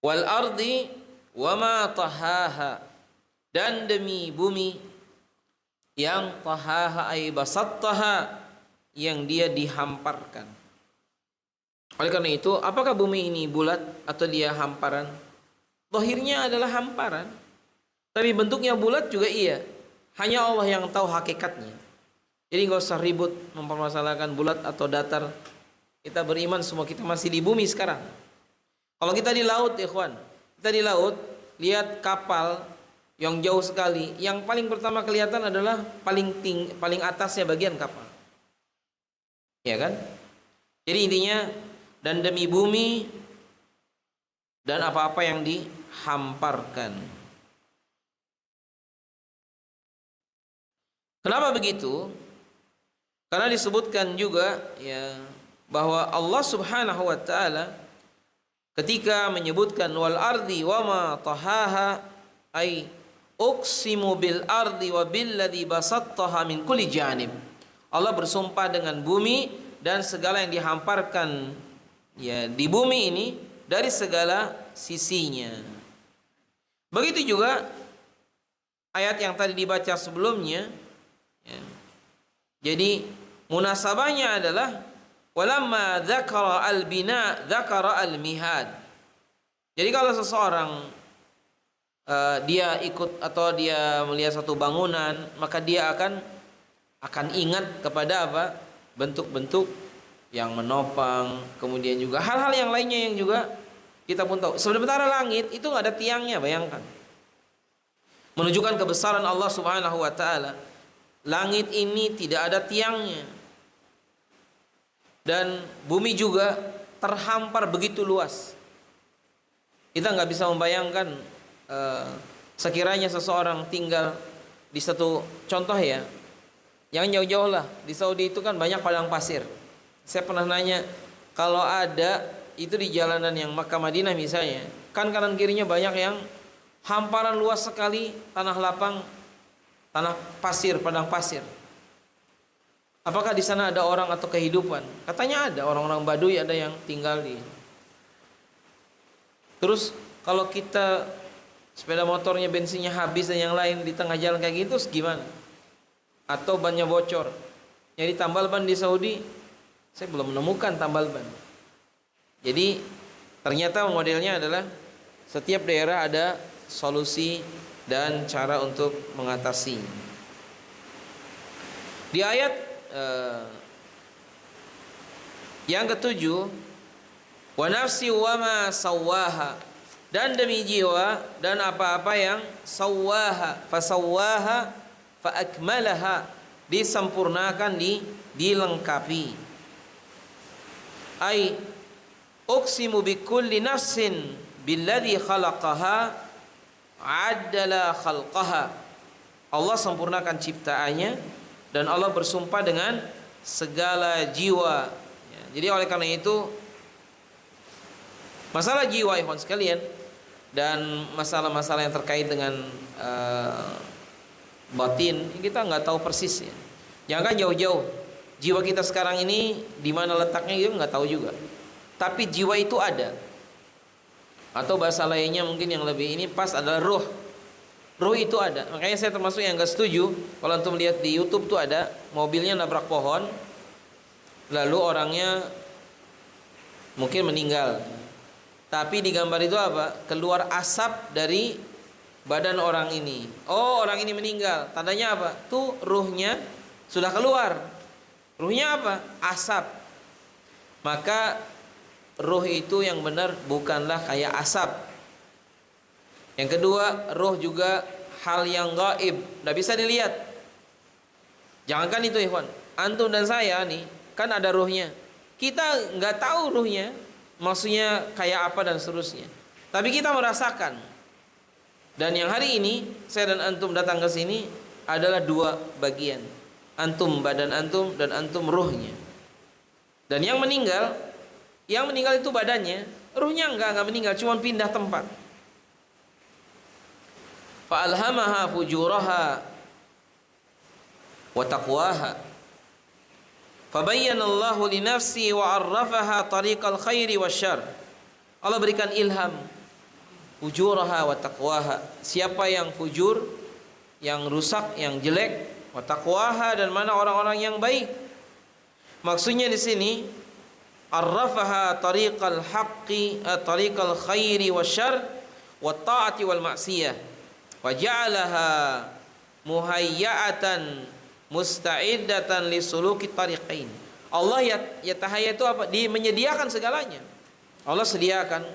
Wal ardi wa ma tahaha, dan demi bumi yang tahaha ay basattaha, yang dia dihamparkan. Oleh karena itu, apakah bumi ini bulat atau dia hamparan? Zahirnya adalah hamparan, tapi bentuknya bulat juga iya. Hanya Allah yang tahu hakikatnya. Jadi nggak usah ribut mempermasalahkan bulat atau datar. Kita beriman semua kita masih di bumi sekarang. Kalau kita di laut, ikhwan, kita di laut, lihat kapal yang jauh sekali, yang paling pertama kelihatan adalah paling atasnya bagian kapal. Ya kan? Jadi intinya, dan demi bumi dan apa-apa yang dihamparkan. Kenapa begitu? Karena disebutkan juga ya bahwa Allah Subhanahu wa taala ketika menyebutkan wal ardi wa ma tahaha, ay uqsimu bil ardi wa billadzi basattaha min kulli janib. Allah bersumpah dengan bumi dan segala yang dihamparkan ya di bumi ini dari segala sisinya. Begitu juga ayat yang tadi dibaca sebelumnya ya. Jadi munasabahnya adalah walamma dzakara al-bina dzakara al-mihad. Jadi kalau seseorang dia ikut atau dia melihat satu bangunan, maka dia akan ingat kepada apa? Bentuk-bentuk yang menopang, kemudian juga hal-hal yang lainnya yang juga kita pun tahu. Sementara langit itu nggak ada tiangnya, bayangkan. Menunjukkan kebesaran Allah Subhanahu wa taala. Langit ini tidak ada tiangnya. Dan bumi juga terhampar begitu luas. Kita nggak bisa membayangkan sekiranya seseorang tinggal di satu contoh ya, yang jauh-jauh lah, di Saudi itu kan banyak padang pasir. Saya pernah nanya, kalau ada itu di jalanan yang Makkah Madinah misalnya, kan kanan kirinya banyak yang hamparan luas sekali, tanah lapang, tanah pasir, padang pasir. Apakah di sana ada orang atau kehidupan? Katanya ada, orang-orang Baduy ada yang tinggal di. Terus kalau kita sepeda motornya bensinnya habis dan yang lain di tengah jalan kayak gitu gimana? Atau bannya bocor. Jadi tambal ban di Saudi saya belum menemukan tambal ban. Jadi ternyata modelnya adalah setiap daerah ada solusi dan cara untuk mengatasi. Di ayat yang ketujuh, wa nafsi wa ma sawwaha, dan demi jiwa dan apa-apa yang sawwaha, fasawwaha fa akmalaha, disempurnakan, dilengkapi. Ai uqsimu bi kulli nafsin billadzi khalaqaha adala khalqaha. Allah sempurnakan ciptaannya dan Allah bersumpah dengan segala jiwa ya, jadi oleh karena itu masalah jiwa ikhwan sekalian dan masalah-masalah yang terkait dengan batin kita nggak tahu persis ya. Jangan jauh-jauh jiwa kita sekarang ini di mana letaknya kita nggak tahu juga, tapi jiwa itu ada. Atau bahasa lainnya mungkin yang lebih ini pas adalah ruh. Ruh itu ada. Makanya saya termasuk yang gak setuju kalau antum lihat di YouTube tuh ada mobilnya nabrak pohon, lalu orangnya mungkin meninggal. Tapi di gambar itu apa? Keluar asap dari badan orang ini. Oh, orang ini meninggal. Tandanya apa? Tuh ruhnya sudah keluar. Ruhnya apa? Asap. Maka ruh itu yang benar bukanlah kayak asap. Yang kedua, ruh juga hal yang gaib, tidak bisa dilihat. Jangankan itu ikhwan, antum dan saya nih kan ada ruhnya. Kita nggak tahu ruhnya, maksudnya kayak apa dan seterusnya. Tapi kita merasakan. Dan yang hari ini saya dan antum datang ke sini adalah dua bagian. Antum badan antum dan antum ruhnya. Dan yang meninggal itu badannya, ruhnya enggak meninggal, cuma pindah tempat. Fa alhamaha fujuraha wa taqwaha. Fa bayyana Allahu li nafsi wa 'arrafaha tariqal khairi wasyarr. Allah berikan ilham fujuraha wa taqwaha. Siapa yang fujur, yang rusak, yang jelek, wa taqwaha, dan mana orang-orang yang baik. Maksudnya di sini arrafaha tariqal haqqi, tariqal khairi wasyarr wa ta'ati wal ma'siyah. Wa ja'alaha muhayya'atan musta'iddatan li suluki tariqain. Allah yatahayya itu apa? Menyediakan segalanya. Allah sediakan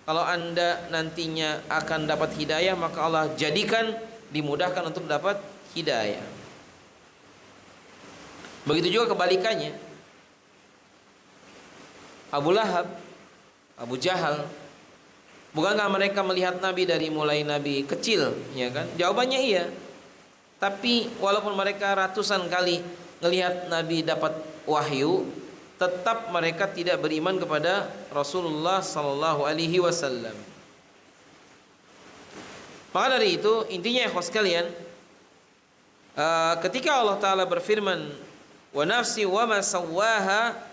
kalau Anda nantinya akan dapat hidayah, maka Allah jadikan dimudahkan untuk dapat hidayah. Begitu juga kebalikannya. Abu Lahab, Abu Jahal, bukankah mereka melihat Nabi dari mulai Nabi kecil, ya kan? Jawabannya iya. Tapi walaupun mereka ratusan kali melihat Nabi dapat wahyu, tetap mereka tidak beriman kepada Rasulullah sallallahu alaihi wasallam. Maka dari itu intinya ya ikhwas sekalian, ketika Allah Ta'ala berfirman wa nafsi wa ma sawwaha,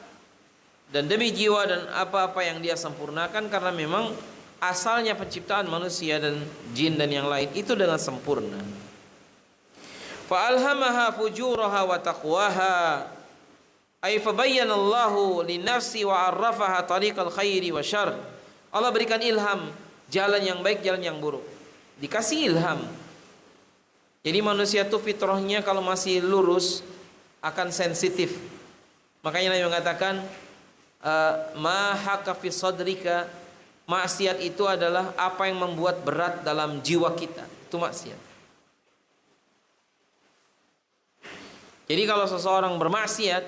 dan demi jiwa dan apa-apa yang dia sempurnakan, karena memang asalnya penciptaan manusia dan jin dan yang lain itu dengan sempurna. Fa alhamaha fujuraha wa taqwaha, ay fabayyana Allahu linafsi wa arrafaha tariqal khairi wa syarr. Allah berikan ilham jalan yang baik, jalan yang buruk. Dikasih ilham. Jadi manusia itu fitrahnya kalau masih lurus akan sensitif. Makanya Nabi mengatakan ma haka fi sadrika, maksiat itu adalah apa yang membuat berat dalam jiwa kita. Itu maksiat. Jadi kalau seseorang bermaksiat,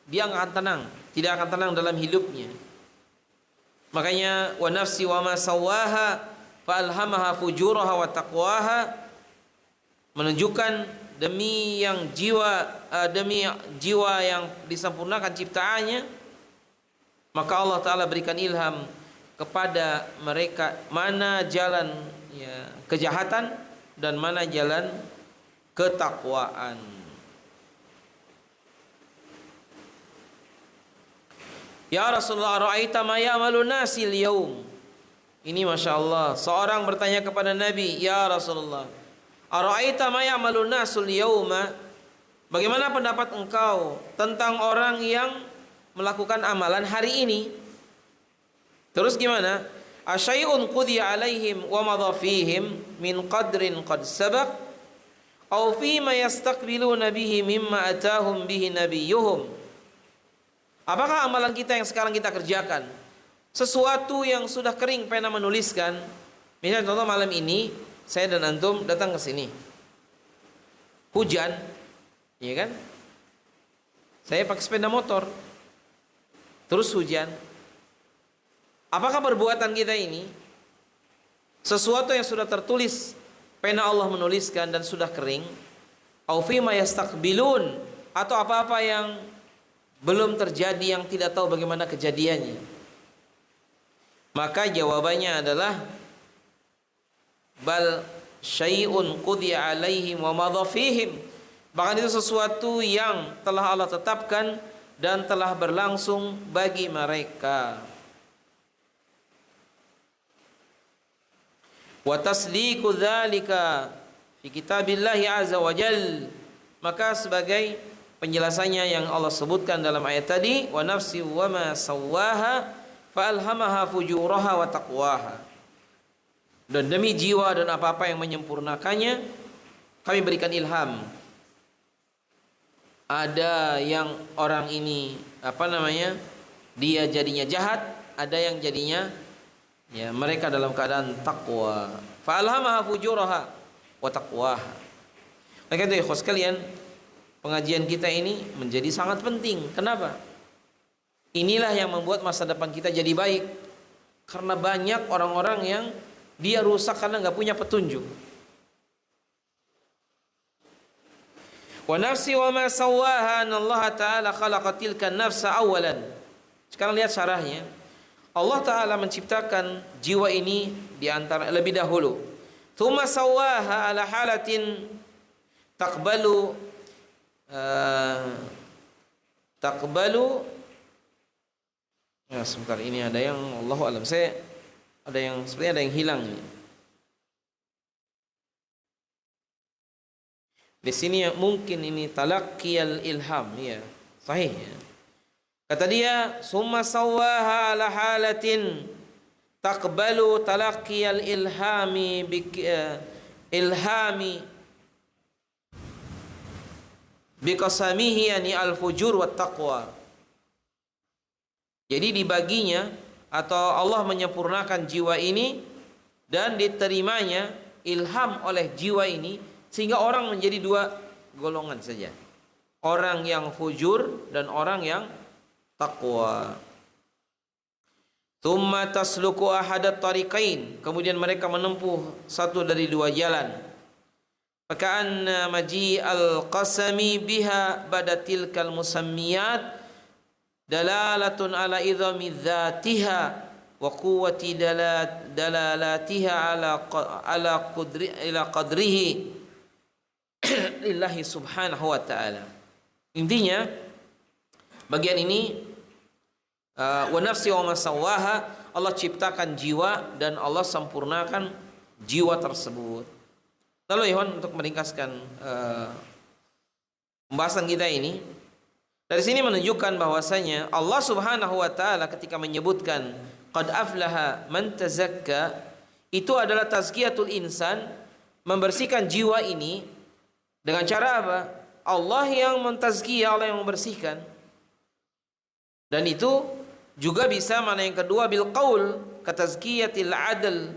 dia nggak akan tenang, tidak akan tenang dalam hidupnya. Makanya wa nafsi wa ma sawwaha fa alhamaha fujuraha wa taqwaha, menunjukkan demi jiwa yang disempurnakan ciptaannya, maka Allah Ta'ala berikan ilham kepada mereka mana jalan kejahatan dan mana jalan ketakwaan. Ya Rasulullah, ra'aita ma ya'malu nasil yaum. Ini Masya Allah, seorang bertanya kepada Nabi, ya Rasulullah, ara'aita ma ya'malu nasul yauma, bagaimana pendapat engkau tentang orang yang melakukan amalan hari ini? Terus gimana? Asyai'un qudhiya alaihim wa madha fihim min qadrin qad sabaq aw fima yastaqbiluna bihi mimma atahum bihi nabiyyuhum. Apakah amalan kita yang sekarang kita kerjakan sesuatu yang sudah kering pena menuliskan? Misalnya contoh malam ini saya dan antum datang ke sini, hujan, ya kan? Saya pakai sepeda motor, terus hujan. Apakah perbuatan kita ini sesuatu yang sudah tertulis, pena Allah menuliskan dan sudah kering? Au fima yastaqbilun, atau apa-apa yang belum terjadi, yang tidak tahu bagaimana kejadiannya? Maka jawabannya adalah bal syai'un qudhiya alaihim wa madha fihim, bahkan itu sesuatu yang telah Allah tetapkan dan telah berlangsung bagi mereka. Wa tasdiqu dzalika fi kitabillahi azza wa jal, maka sebagai penjelasannya yang Allah sebutkan dalam ayat tadi, wa nafsi wa ma sawwaha fa alhamaha fujuraha wa taqwaha, dan demi jiwa dan apa-apa yang menyempurnakannya kami berikan ilham. Ada yang orang ini dia jadinya jahat, ada yang jadinya mereka dalam keadaan takwa. Fa alhamaha fujuraha wa taqwaha. Maka itu ikhwas sekalian, pengajian kita ini menjadi sangat penting. Kenapa? Inilah yang membuat masa depan kita jadi baik. Karena banyak orang-orang yang dia rusak karena nggak punya petunjuk. Wa nafsi wa ma sawwaha, Allah Ta'ala khalaqa tilka nafsa awalan. Sekarang lihat syarahnya. Allah Ta'ala menciptakan jiwa ini di antara lebih dahulu. Tsumma sawwaha ala halatin taqbalu sebentar, ini ada yang Allahu alam, sepertinya ada yang hilang ini. Di sini mungkin ini talaqqiyal ilham, ya, sahih ya. Kata dia, summa sawwaha ala halatin taqbalu talaqqiyal ilhami ilhami biqasamihi yani al-fujur wat taqwa. Jadi dibaginya atau Allah menyempurnakan jiwa ini dan diterimanya ilham oleh jiwa ini, sehingga orang menjadi dua golongan saja, orang yang fujur dan orang yang taqwa. Tsumma tasluku ahadat tariqain, kemudian mereka menempuh satu dari dua jalan. Faka'anna maji al-qasami biha badatilkal musammiyat dalalatun ala idhami dzatiha wa quwwati dalalatiha ala qadrihi lillahi subhanahu wa ta'ala. Intinya bagian ini wa nafsi wa ma sawwaha, Allah ciptakan jiwa dan Allah sempurnakan jiwa tersebut. Lalu Ikhwan, untuk meringkaskan pembahasan kita ini, dari sini menunjukkan bahwasanya Allah Subhanahu wa taala ketika menyebutkan qad aflaha man tazakka, itu adalah tazkiyatul insan, membersihkan jiwa ini dengan cara apa? Allah yang mentazkiyah, Allah yang membersihkan. Dan itu juga bisa mana yang kedua bil qaul katazkiyatil adl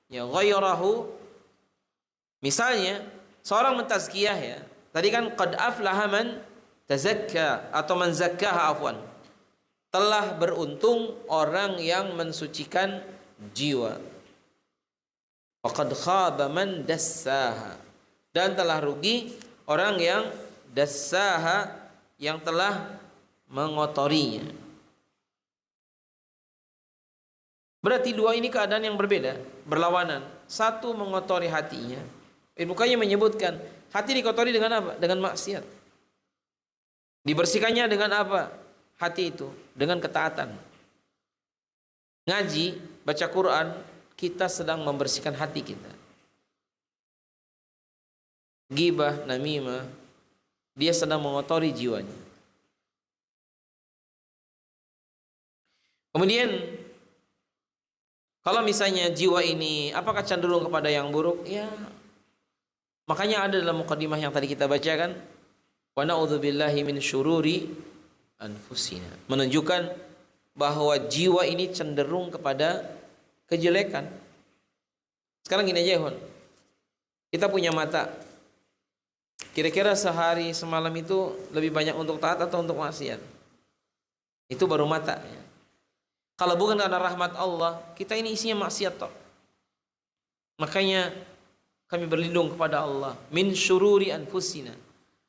ya ghairahu. Misalnya seorang mentazkiyah, ya, tadi kan qad aflaha man tazakka atau man zakkaha, afwan, telah beruntung orang yang mensucikan jiwa. Faqad khaba man dassaha, dan telah rugi orang yang dassaha, yang telah mengotorinya. Berarti dua ini keadaan yang berbeda, berlawanan. Satu mengotori hatinya. Ibnu Qayyim menyebutkan hati dikotori dengan apa? Dengan maksiat. Dibersihkannya dengan apa? Hati itu dengan ketaatan. Ngaji, baca Quran, kita sedang membersihkan hati kita. Ghibah, namimah, dia sedang mengotori jiwanya. Kemudian kalau misalnya jiwa ini apakah cenderung kepada yang buruk? Ya, makanya ada dalam mukadimah yang tadi kita bacakan, wa na'udzubillahi min syururi anfusina, menunjukkan bahwa jiwa ini cenderung kepada kejelekan. Sekarang gini aja, Hon, kita punya mata, kira-kira sehari semalam itu lebih banyak untuk taat atau untuk maksiat? Itu baru mata, ya. Kalau bukan karena rahmat Allah, kita ini isinya maksiat toh. Makanya kami berlindung kepada Allah min syururi anfusina,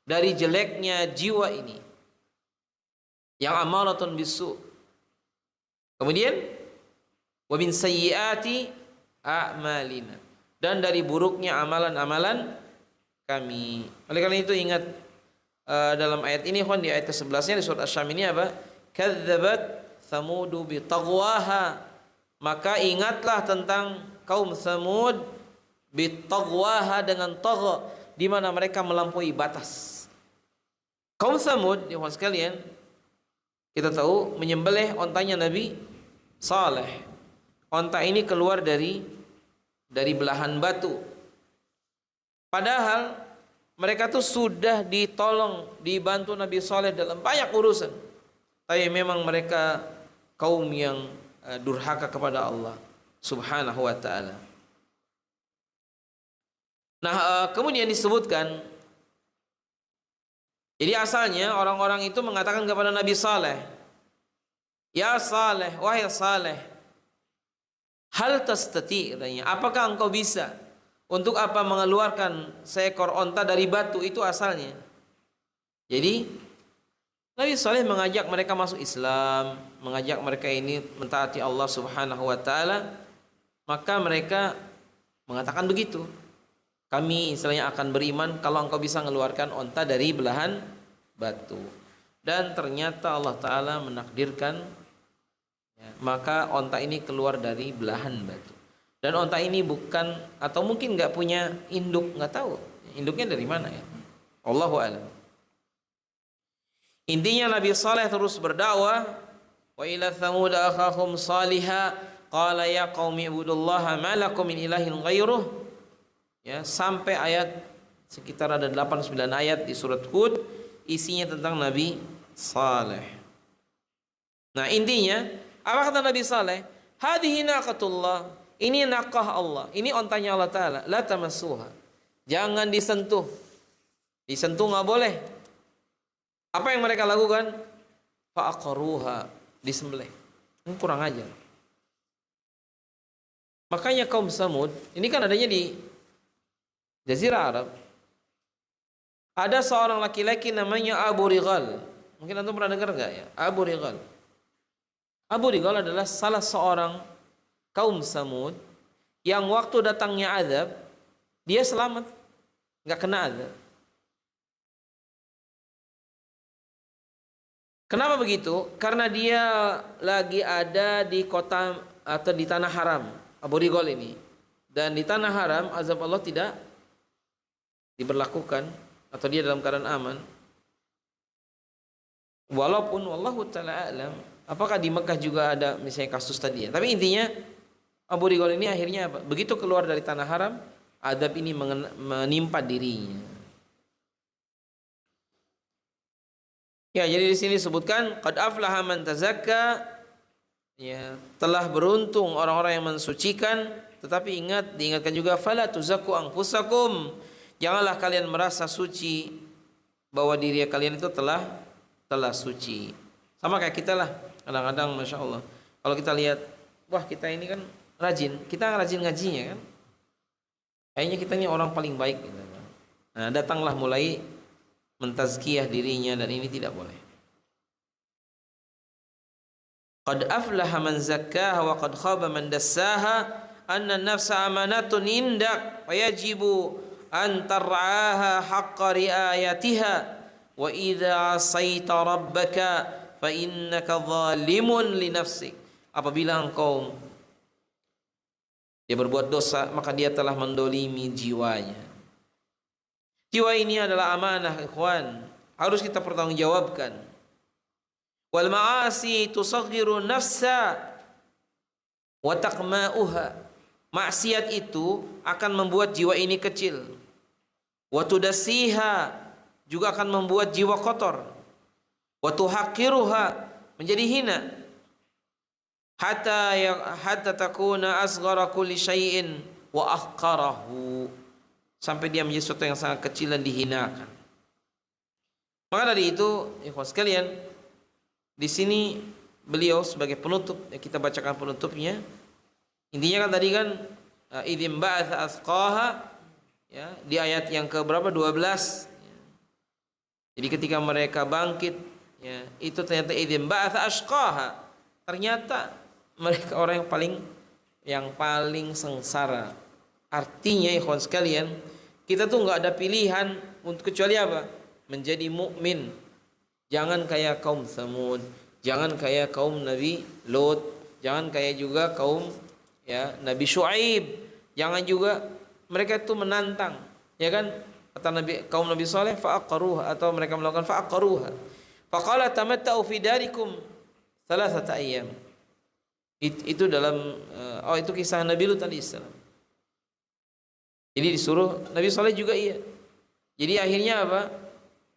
dari jeleknya jiwa ini yang amaratun bisu. Kemudian wa min sayyiati a'malina, dan dari buruknya amalan-amalan kami. Oleh karena itu ingat dalam ayat ini, di ayat ke-11-nya di surat Asy-Syam ini apa? Kadzabat Tsamudu bi taghwaha, maka ingatlah tentang kaum Tsamud bi taghwaha, dengan tagha, di mana mereka melampaui batas. Kaum Tsamud, ya sekalian, kita tahu menyembelih ontanya Nabi Saleh. Onta ini keluar dari belahan batu. Padahal mereka tuh sudah ditolong, dibantu Nabi Saleh dalam banyak urusan. Tapi memang mereka kaum yang durhaka kepada Allah Subhanahu wa ta'ala. Nah, kemudian disebutkan, jadi asalnya orang-orang itu mengatakan kepada Nabi Saleh, ya Saleh, wahai Saleh, hal tastati, katanya, apakah engkau bisa untuk apa mengeluarkan seekor onta dari batu? Itu asalnya. Jadi Nabi Saleh mengajak mereka masuk Islam, mengajak mereka ini mentaati Allah Subhanahu wa ta'ala. Maka mereka mengatakan begitu, kami istilahnya akan beriman kalau engkau bisa mengeluarkan onta dari belahan batu. Dan ternyata Allah Ta'ala menakdirkan, ya, maka onta ini keluar dari belahan batu. Dan onta ini bukan, atau mungkin gak punya induk, gak tahu induknya dari mana, ya. Allahu a'lam. Intinya Nabi Saleh terus berdakwah, wa ila thamud akhahum salihah qala ya qaumi ibudullaha ma lakum min ilahin ghairuh, ya, sampai ayat sekitar ada 8-9 ayat di surat Hud, isinya tentang Nabi Saleh. Nah, intinya apa kata Nabi Saleh? Hadhihi naqatullah, ini naqah Allah, ini ontanya Allah Ta'ala, la tamassuha, jangan disentuh. Disentuh nggak boleh. Apa yang mereka lakukan? Fa'aqaruha, disembelih. Ini kurang ajar. Makanya kaum Tsamud ini kan adanya di Jazirah Arab. Ada seorang laki-laki namanya Abu Righal. Mungkin antum pernah dengar enggak ya? Abu Rigal. Abu Rigal adalah salah seorang kaum Samud yang waktu datangnya azab dia selamat, nggak kena azab. Kenapa begitu? Karena dia lagi ada di kota atau di tanah haram, Abu Rigol ini. Dan di tanah haram azab Allah tidak diberlakukan atau dia dalam keadaan aman. Walaupun wallahu taala alam, apakah di Mekah juga ada misalnya kasus tadi ya. Tapi intinya Abu Rigol ini akhirnya apa? Begitu keluar dari tanah haram, azab ini menimpa dirinya. Ya, jadi di sini disebutkan qad aflaha man tazakka, ya, telah beruntung orang-orang yang mensucikan, tetapi diingatkan juga fala tuzakku anfusakum, janganlah kalian merasa suci bahwa diri kalian itu telah suci. Sama kayak kita lah, kadang-kadang Masya Allah kalau kita lihat, wah kita ini kan kita rajin ngajinya kan, kayaknya kita ini orang paling baik gitu. Nah, datanglah mulai mentazkiyah dirinya, dan ini tidak boleh. Qad aflaha man zakkaha wa qad khaba man dassaha, anna an-nafsa amanatun indak wa yajibu an tar'aha haqqa riayatiha wa idza asaita rabbaka fa innaka zalimun li nafsik. Apabila engkau dia berbuat dosa, maka dia telah mendolimi jiwanya. Jiwa ini adalah amanah, ikhwan, harus kita pertanggungjawabkan. Wal ma'asi tusaghiru nafsa wa taqma'uha. Maksiat itu akan membuat jiwa ini kecil. Wa tudassiha, juga akan membuat jiwa kotor. Wa tuhaqqiruha, menjadi hina. Hatta takuna asghara kulli syai'in wa ahqarahu, sampai dia menjadi sesuatu yang sangat kecil dan dihinakan. Maka dari itu, ikhwan sekalian, di sini beliau sebagai penutup, ya kita bacakan penutupnya. Intinya kan tadi kan idzim ba'atsa asqaha, ya, di ayat yang ke berapa? 12. Ya. Jadi ketika mereka bangkit, ya, itu ternyata idzim ba'atsa asqaha. Ternyata mereka orang yang paling sengsara. Artinya ikhwan sekalian, kita tuh nggak ada pilihan untuk kecuali apa? Menjadi mukmin. Jangan kayak kaum Tsamud, jangan kayak kaum Nabi Lot, jangan kayak juga kaum Nabi Syuaib. Jangan juga mereka itu menantang, ya kan? Kata kaum Nabi Saleh, fa'aqaruha, atau mereka melakukan fa'aqaruha. Faqala tamatta'u fi darikum thalathata ayyam. Itu dalam itu kisah Nabi Lut alaihissalam. Jadi disuruh Nabi Saleh juga iya. Jadi akhirnya apa?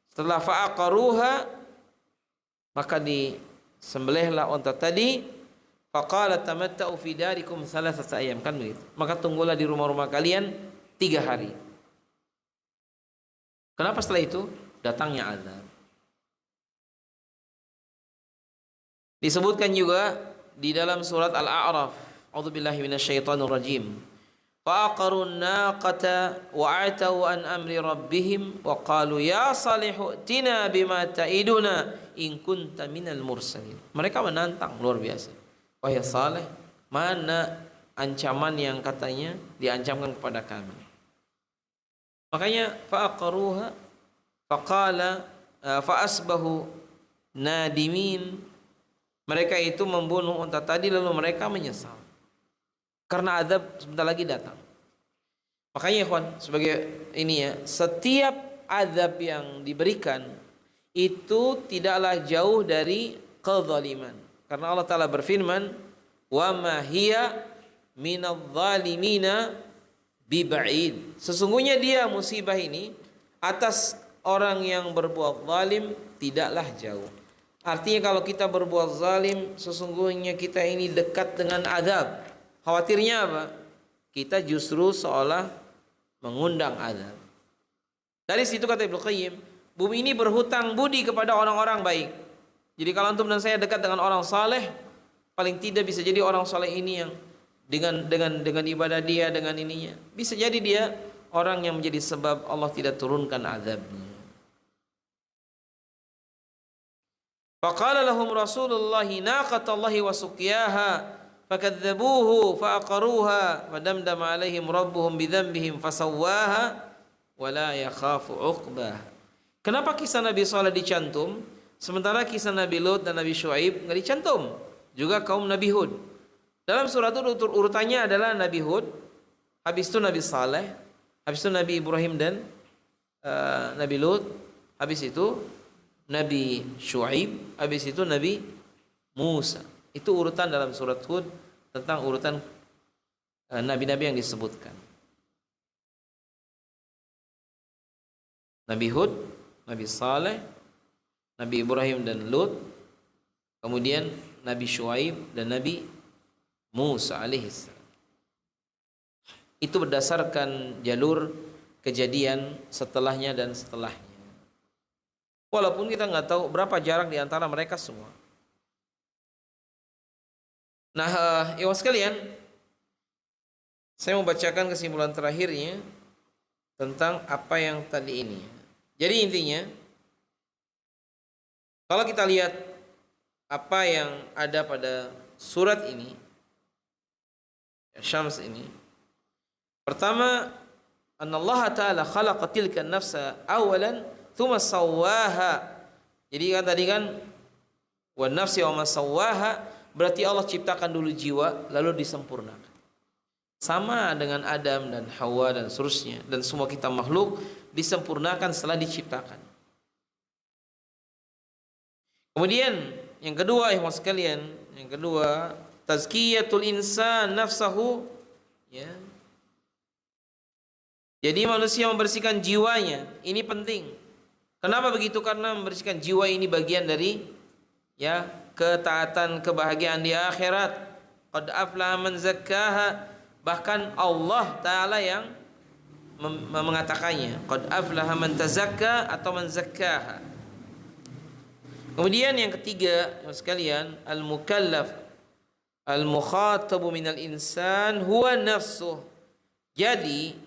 Setelah fa'aqaruha, maka disembelihlah unta tadi. Faqala tamatta'u fi darikum thalathata ayyam, kan begitu. Maka tunggulah di rumah-rumah kalian 3 hari. Kenapa setelah itu datangnya azab? Disebutkan juga di dalam surat Al-A'raf, a'udzubillahi minasyaitonir rajim. Fa'aqarun naqata wa atau an amri rabbihim wa qalu ya salihu tina bima ta'iduna in kunta minal mursalin. Mereka menantang luar biasa. Wahai Saleh, mana ancaman yang katanya diancamkan kepada kami? Makanya fa'aqaruha faqala fa'asbahu nadimin. Mereka itu membunuh unta tadi lalu mereka menyesal. Karena azab sebentar lagi datang. Makanya ikhwan, sebagai ini ya, setiap azab yang diberikan itu tidaklah jauh dari kezaliman. Karena Allah Ta'ala berfirman, wa ma hiya minadh-dhalimina biba'id. Sesungguhnya dia musibah ini atas orang yang berbuat zalim tidaklah jauh. Artinya kalau kita berbuat zalim, sesungguhnya kita ini dekat dengan azab. Khawatirnya apa? Kita justru seolah mengundang azab. Dari situ kata Ibnu Qayyim, bumi ini berhutang budi kepada orang-orang baik. Jadi kalau antum dan saya dekat dengan orang saleh, paling tidak bisa jadi orang saleh ini yang dengan ibadah dia, dengan ininya, bisa jadi dia orang yang menjadi sebab Allah tidak turunkan azabnya. Faqala lahum Rasulullah naqatallahi wa suqiyaha fakadzabuhu faqaruha fadamdama alaihim rabbuhum bidzambihim fasawwaha wa la yakhafu 'uqbah. Kenapa kisah Nabi Saleh dicantum sementara kisah Nabi Lut dan Nabi Syuaib enggak dicantum? Juga kaum Nabi Hud. Dalam surat itu urutannya adalah Nabi Hud, habis itu Nabi Saleh, habis itu Nabi Ibrahim dan Nabi Lut, habis itu Nabi Syuaib, habis itu Nabi Musa. Itu urutan dalam surat Hud tentang urutan nabi-nabi yang disebutkan. Nabi Hud, Nabi Saleh, Nabi Ibrahim dan Lut, kemudian Nabi Syuaib dan Nabi Musa alaihissalam. Itu berdasarkan jalur kejadian setelahnya dan setelahnya. Walaupun kita nggak tahu berapa jarak di antara mereka semua. Nah, ikhwan sekalian, saya mau bacakan kesimpulan terakhirnya tentang apa yang tadi ini. Jadi intinya, kalau kita lihat apa yang ada pada surat ini, Syams ini, pertama, Allah Ta'ala khalaqa tilka nafsa awalan thumma sawwaha. Jadi kan tadi kan wan nafsi wa ma sawwaha, berarti Allah ciptakan dulu jiwa lalu disempurnakan. Sama dengan Adam dan Hawa dan seterusnya, dan semua kita makhluk disempurnakan setelah diciptakan. Kemudian yang kedua, ikhwan sekalian, yang kedua, tazkiyatul insan nafsahu, ya. Jadi manusia membersihkan jiwanya, ini penting. Kenapa begitu? Karena membersihkan jiwa ini bagian dari ya ketaatan, kebahagiaan di akhirat. Qad aflaha man zakkaha, bahkan Allah Ta'ala yang mengatakannya. Qad aflaha man tazakka atau man zakkaha. Kemudian yang ketiga, sekalian, al-mukallaf al-mukhatabu minal insan huwa nafsuh. Jadi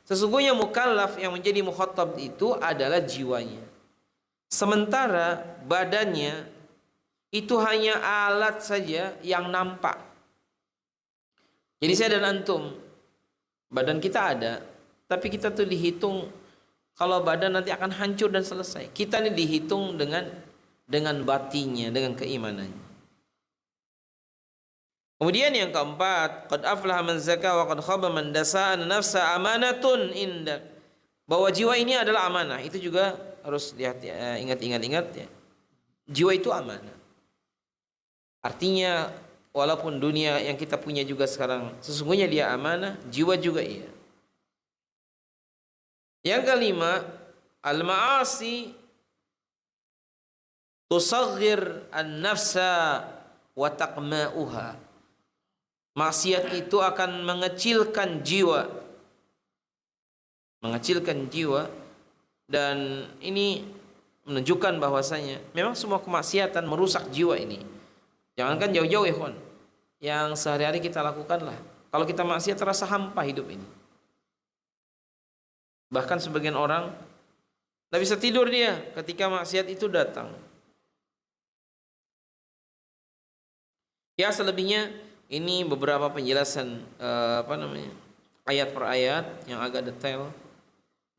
sesungguhnya mukallaf yang menjadi mukhatab itu adalah jiwanya. Sementara badannya itu hanya alat saja yang nampak. Jadi saya dan antum, badan kita ada, tapi kita tuh dihitung kalau badan nanti akan hancur dan selesai. Kita ini dihitung dengan batinya, dengan keimanannya. Kemudian yang keempat, qad aflaha man zakka wa qad khaba man dasa'a nafsa amanatun indak. Bahwa jiwa ini adalah amanah. Itu juga harus ingat ya. Jiwa itu amanah. Artinya walaupun dunia yang kita punya juga sekarang sesungguhnya dia amanah, jiwa juga iya. Yang kelima, al-ma'asi tusaghir an-nafsa wa taqma'uha. Maksiat itu akan mengecilkan jiwa. Mengecilkan jiwa. Dan ini menunjukkan bahwasanya memang semua kemaksiatan merusak jiwa ini. Jangankan jauh-jauh, ikhwan, yang sehari-hari kita lakukanlah. Kalau kita maksiat terasa hampa hidup ini. Bahkan sebagian orang tidak bisa tidur dia ketika maksiat itu datang. Ya, selebihnya ini beberapa penjelasan ayat per ayat yang agak detail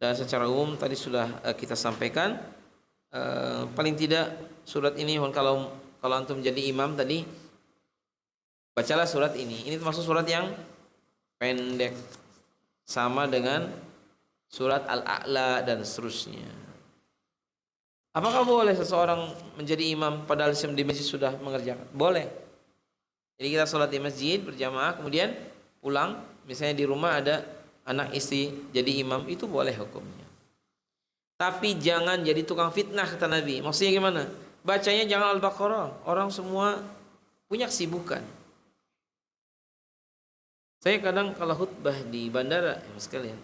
dan secara umum tadi sudah kita sampaikan. Paling tidak surat ini, kalau antum jadi imam tadi, bacalah surat ini. Ini termasuk surat yang pendek, sama dengan surat Al-A'la dan seterusnya. Apakah boleh seseorang menjadi imam padahal di masjid sudah mengerjakan? Boleh. Jadi kita sholat di masjid berjamaah, kemudian pulang, misalnya di rumah ada anak istri jadi imam, itu boleh hukumnya. Tapi jangan jadi tukang fitnah, kata Nabi. Maksudnya gimana? Bacanya jangan Al-Baqarah. Orang semua punya kesibukan. Saya kadang kalau khutbah di bandara, ya sekalian,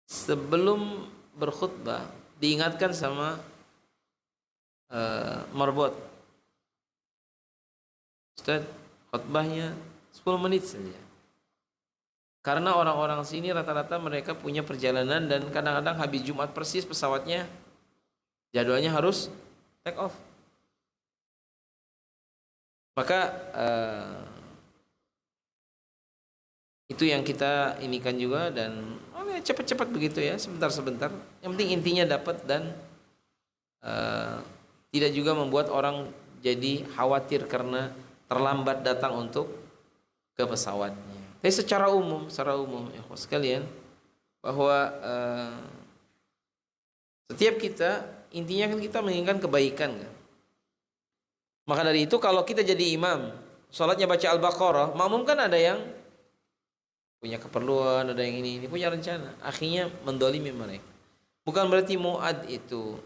sebelum berkhutbah diingatkan sama marbot, Ustaz, khutbahnya 10 menit saja. Karena orang-orang sini rata-rata mereka punya perjalanan dan kadang-kadang habis Jumat persis pesawatnya jadwalnya harus take off. Maka itu yang kita inikan juga, dan cepat-cepat begitu ya, sebentar-sebentar. Yang penting intinya dapat, dan tidak juga membuat orang jadi khawatir karena terlambat datang untuk ke pesawatnya. Tapi secara umum ya sekalian, bahwa setiap kita intinya kan kita menginginkan kebaikan kan. Maka dari itu kalau kita jadi imam, sholatnya baca Al-Baqarah, makmum kan ada yang punya keperluan, ada yang ini punya rencana, akhirnya mendolimi mereka. Bukan berarti Mu'ad itu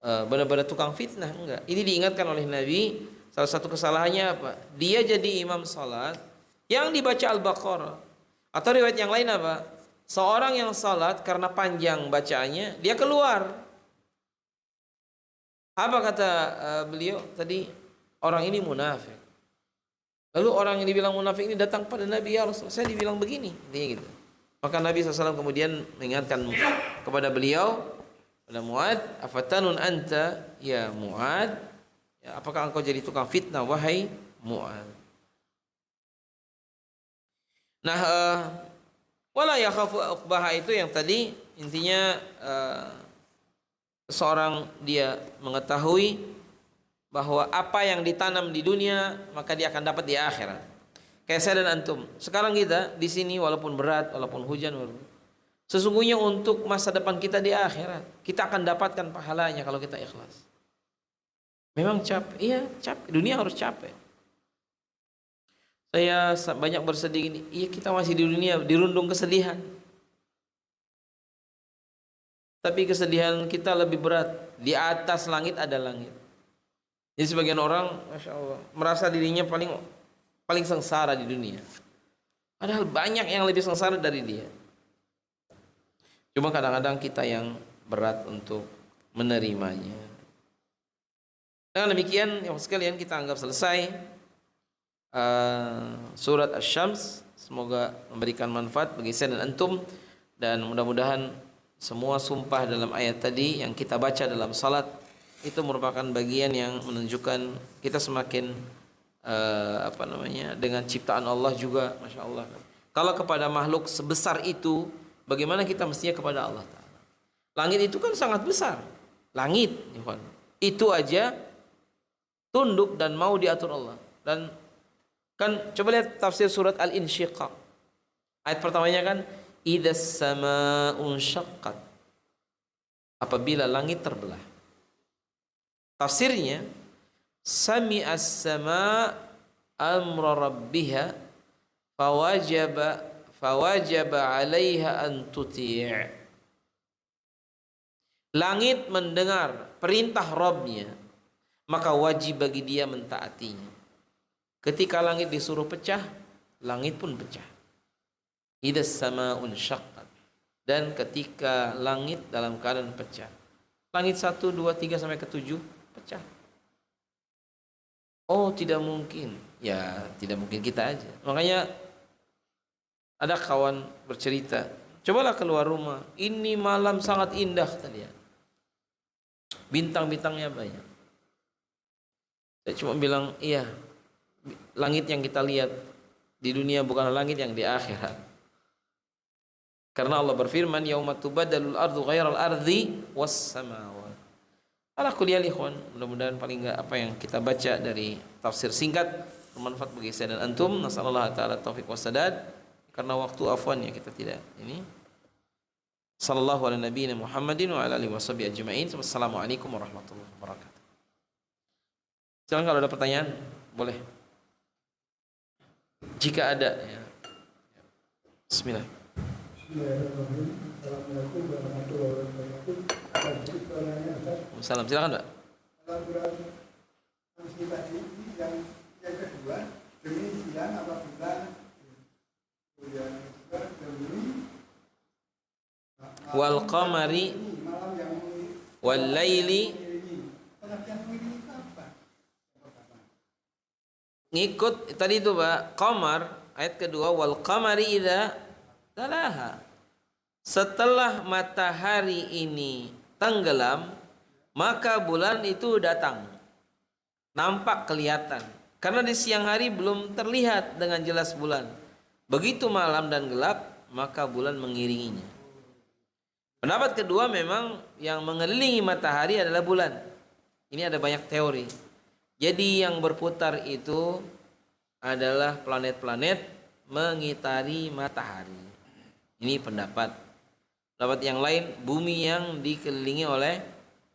benar-benar tukang fitnah, enggak. Ini diingatkan oleh Nabi, salah satu kesalahannya apa? Dia jadi imam salat yang dibaca Al-Baqarah. Atau riwayat yang lain apa? Seorang yang salat karena panjang bacaannya, dia keluar. Apa kata beliau tadi? Orang ini munafik. Lalu orang yang dibilang munafik ini datang pada Nabi, ya Rasul, saya dibilang begini, dia gitu. Maka Nabi SAW kemudian mengingatkan kepada beliau, pada Mu'ad, afatanun anta ya Mu'ad, ya, apakah engkau jadi tukang fitnah wahai Mu'ad. Nah, wala yakhafu uqbaha itu yang tadi intinya seorang dia mengetahui bahwa apa yang ditanam di dunia maka dia akan dapat di akhirat. Kayak saya dan antum. Sekarang kita di sini walaupun berat, walaupun hujan, sesungguhnya untuk masa depan kita di akhirat, kita akan dapatkan pahalanya kalau kita ikhlas. Memang capek, iya capek. Dunia harus capek. Saya banyak bersedih gini, iya kita masih di dunia dirundung kesedihan. Tapi kesedihan kita lebih berat. Di atas langit ada langit. Jadi sebagian orang, masya Allah, merasa dirinya paling sengsara di dunia. Padahal banyak yang lebih sengsara dari dia. Cuma kadang-kadang kita yang berat untuk menerimanya. Dengan demikian, yang sekalian kita anggap selesai surat Asy-Syams. Semoga memberikan manfaat bagi saya dan antum, dan mudah-mudahan semua sumpah dalam ayat tadi yang kita baca dalam salat itu merupakan bagian yang menunjukkan kita semakin dengan ciptaan Allah juga, masya Allah. Kalau kepada makhluk sebesar itu, bagaimana kita mestinya kepada Allah Ta'ala? Langit itu kan sangat besar. Langit itu aja tunduk dan mau diatur Allah. Dan kan coba lihat tafsir surat Al-Insyiqaq. Ayat pertamanya kan idzas samaa'un syaqqat. Apabila langit terbelah. Tafsirnya sami'as sama' amra rabbiha fawajaba 'alaiha an tuti'. Langit mendengar perintah Rabbnya, maka wajib bagi dia mentaatinya. Ketika langit disuruh pecah, langit pun pecah. Idzas sama'un syaqqat. Dan ketika langit dalam keadaan pecah. Langit 1, 2, 3 sampai ke 7 pecah. Oh, tidak mungkin. Ya, tidak mungkin kita aja. Makanya ada kawan bercerita, cobalah keluar rumah. Ini malam sangat indah tadi ya. Bintang-bintangnya banyak. Saya cuma bilang, iya, langit yang kita lihat di dunia bukan langit yang di akhirat. Karena Allah berfirman, yauma tubaddalul ardu ghairal ardi was samawat. Ala kuliah ikhwan, mudah-mudahan paling enggak apa yang kita baca dari tafsir singkat bermanfaat bagi saya dan antum. Nasallallahu taala taufik wassadad. Karena waktu afwan ya kita tidak ini. Sallallahu ala nabiyina Muhammadin wa ala alihi washabihi ajmain. Wassalamualaikum warahmatullahi wabarakatuh. Silakan kalau ada pertanyaan, boleh. Jika ada ya. Bismillah. Assalamualaikum warahmatullahi wabarakatuh. Salam, silakan Pak. Yang kedua, demi siang apabila wal qamari wal laili, ngikut tadi itu Pak, qamar ayat kedua, wal qamari idza talaha. Setelah matahari ini tenggelam, maka bulan itu datang, nampak kelihatan. Karena di siang hari belum terlihat dengan jelas bulan. Begitu malam dan gelap, maka bulan mengiringinya. Pendapat kedua, memang yang mengelilingi matahari adalah bulan. Ini ada banyak teori. Jadi yang berputar itu adalah planet-planet mengitari matahari. Ini pendapat. Pendapat yang lain, bumi yang dikelilingi oleh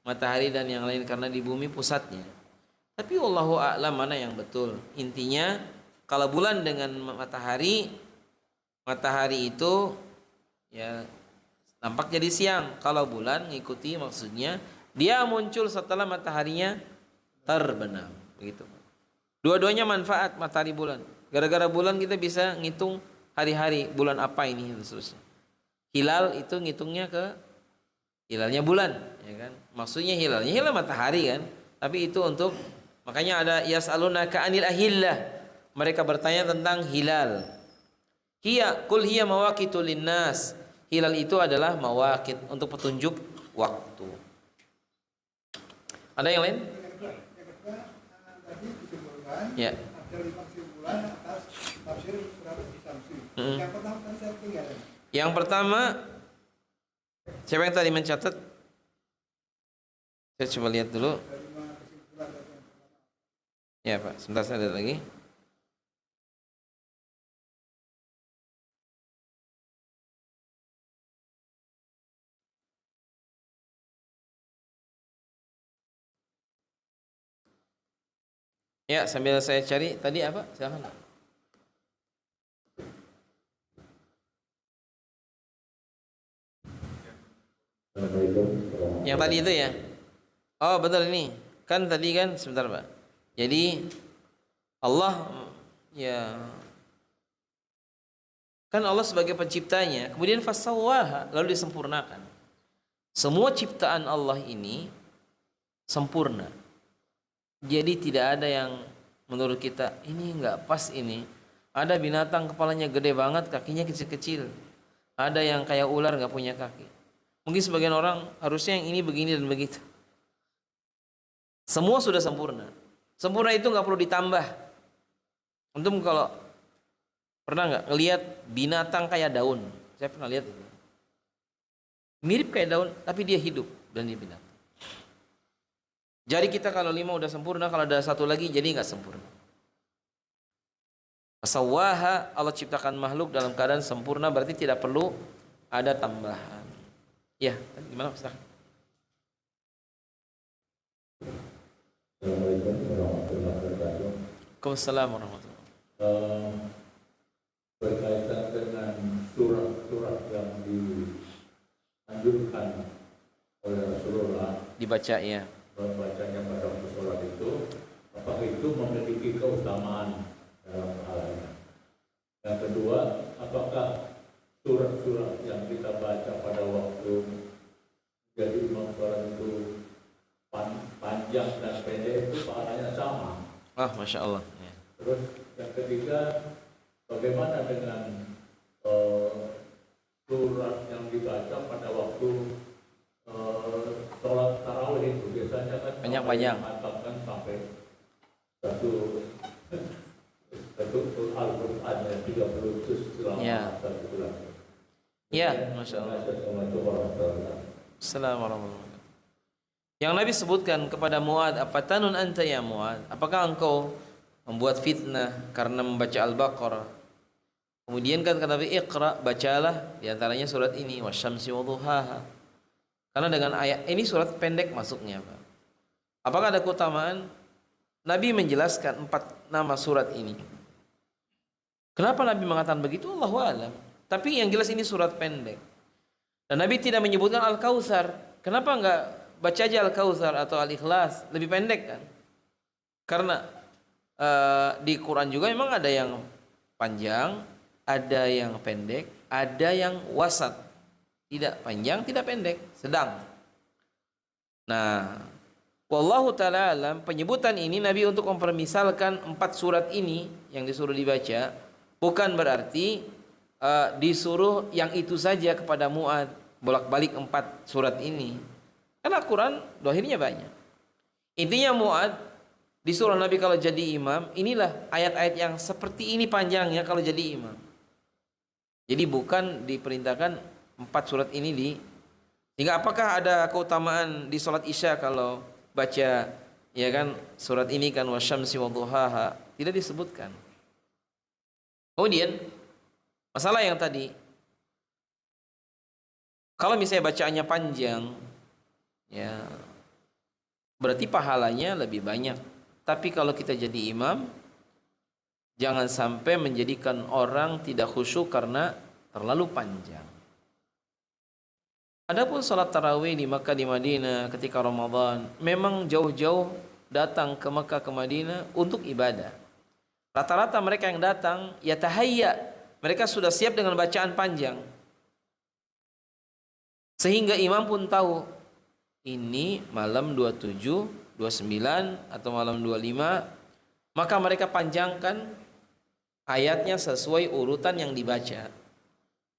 matahari dan yang lain karena di bumi pusatnya. Tapi wallahu a'lam mana yang betul. Intinya kalau bulan dengan matahari itu ya nampak jadi siang. Kalau bulan ngikuti, maksudnya dia muncul setelah mataharinya terbenam, begitu. Dua-duanya manfaat, matahari bulan. Gara-gara bulan kita bisa ngitung hari-hari, bulan apa ini dan seterusnya. Hilal itu ngitungnya ke hilalnya bulan, ya kan? Maksudnya hilalnya hilal matahari kan? Tapi itu untuk, makanya ada yas'alunaka 'anil ahillah. Mereka bertanya tentang hilal. Qul hiya mawaqitu linnas. Hilal itu adalah mawaqit, untuk petunjuk waktu. Ada yang lain? Yang kedua, tadi disimpulkan Ya. ada 5 kesimpulan atas tafsir surat Al-Samsi. Yang pertama tadi saya tinggalkan. Yang pertama, siapa yang tadi mencatat? Saya coba lihat dulu. Ada 5 kesimpulan tadi yang pertama. Ya Pak, sebentar saya lihat lagi. Ya, sambil saya cari tadi apa? Silakan. Yang tadi itu ya. Oh, betul ini. Kan tadi kan sebentar, Pak. Jadi Allah ya kan Allah sebagai penciptanya, kemudian fasawwaha, lalu disempurnakan. Semua ciptaan Allah ini sempurna. Jadi tidak ada yang menurut kita ini enggak pas ini. Ada binatang kepalanya gede banget, kakinya kecil-kecil. Ada yang kayak ular enggak punya kaki. Mungkin sebagian orang harusnya yang ini begini dan begitu. Semua sudah sempurna. Sempurna itu enggak perlu ditambah. Antum kalau pernah enggak ngelihat binatang kayak daun? Saya pernah lihat itu. Mirip kayak daun, tapi dia hidup dan dia binatang. Jari kita kalau 5 udah sempurna, kalau ada satu lagi jadi nggak sempurna. Fasawaha, Allah ciptakan makhluk dalam keadaan sempurna, berarti tidak perlu ada tambahan. Ya, gimana Ustaz? Assalamualaikum warahmatullahi wabarakatuh. Waalaikumsalam warahmatullahi wabarakatuh. Berkaitan dengan surat-surat yang dianjurkan oleh Rasulullah Dibaca ya. membacanya pada waktu sholat itu, apakah itu memiliki keutamaan dalam pahalanya? Yang kedua, apakah surat-surat yang kita baca pada waktu jadi imam sholat itu panjang dan pendek itu pahalanya sama? Ah, Masya Allah. Ya. Terus yang ketiga, bagaimana dengan surat yang dibaca pada waktu sholat tarawih itu? Biasanya kan Panjang-panjang. mengatakan sampai satu Al-Quran yang 30 juz selama Ya. satu bulan. Ya, Masya Allah. Assalamualaikum warahmatullahi wabarakatuh. Assalamualaikum. Yang Nabi sebutkan kepada Mu'ad, afatanun anta ya Mu'ad? Apakah engkau membuat fitnah karena membaca Al-Baqarah? Kemudian kan kata Nabi, Iqra, bacalah diantaranya surat ini, wasyamsi wadhuhaha. Karena dengan ayat ini surat pendek masuknya, Pak. Apakah ada keutamaan? Nabi menjelaskan 4 nama surat ini. Kenapa Nabi mengatakan begitu? Allahu a'lam. Tapi yang jelas ini surat pendek. Dan Nabi tidak menyebutkan Al-Kautsar. Kenapa enggak baca aja Al-Kautsar atau Al-Ikhlas? Lebih pendek kan? Karena di Quran juga memang ada yang panjang, ada yang pendek, ada yang wasat. Tidak panjang, tidak pendek, sedang. Nah, wallahu ta'ala alam, penyebutan ini Nabi untuk mempermisalkan 4 surat ini yang disuruh dibaca, bukan berarti disuruh yang itu saja kepada Mu'ad, bolak-balik 4 surat ini. Karena Quran dohirnya banyak. Intinya Mu'ad disuruh Nabi kalau jadi imam, inilah ayat-ayat yang seperti ini panjangnya kalau jadi imam. Jadi bukan diperintahkan 4 surat ini sehingga apakah ada keutamaan di sholat isya kalau baca ya kan surat ini kan wasyamsi wadduhaha, tidak disebutkan. Kemudian masalah yang tadi, kalau misalnya bacaannya panjang ya berarti pahalanya lebih banyak. Tapi kalau kita jadi imam, jangan sampai menjadikan orang tidak khusyuk karena terlalu panjang. Adapun salat tarawih di Makkah di Madinah ketika Ramadan, memang jauh-jauh datang ke Makkah ke Madinah untuk ibadah. Rata-rata mereka yang datang ya tahayya, mereka sudah siap dengan bacaan panjang. Sehingga imam pun tahu ini malam 27, 29 atau malam 25, maka mereka panjangkan ayatnya sesuai urutan yang dibaca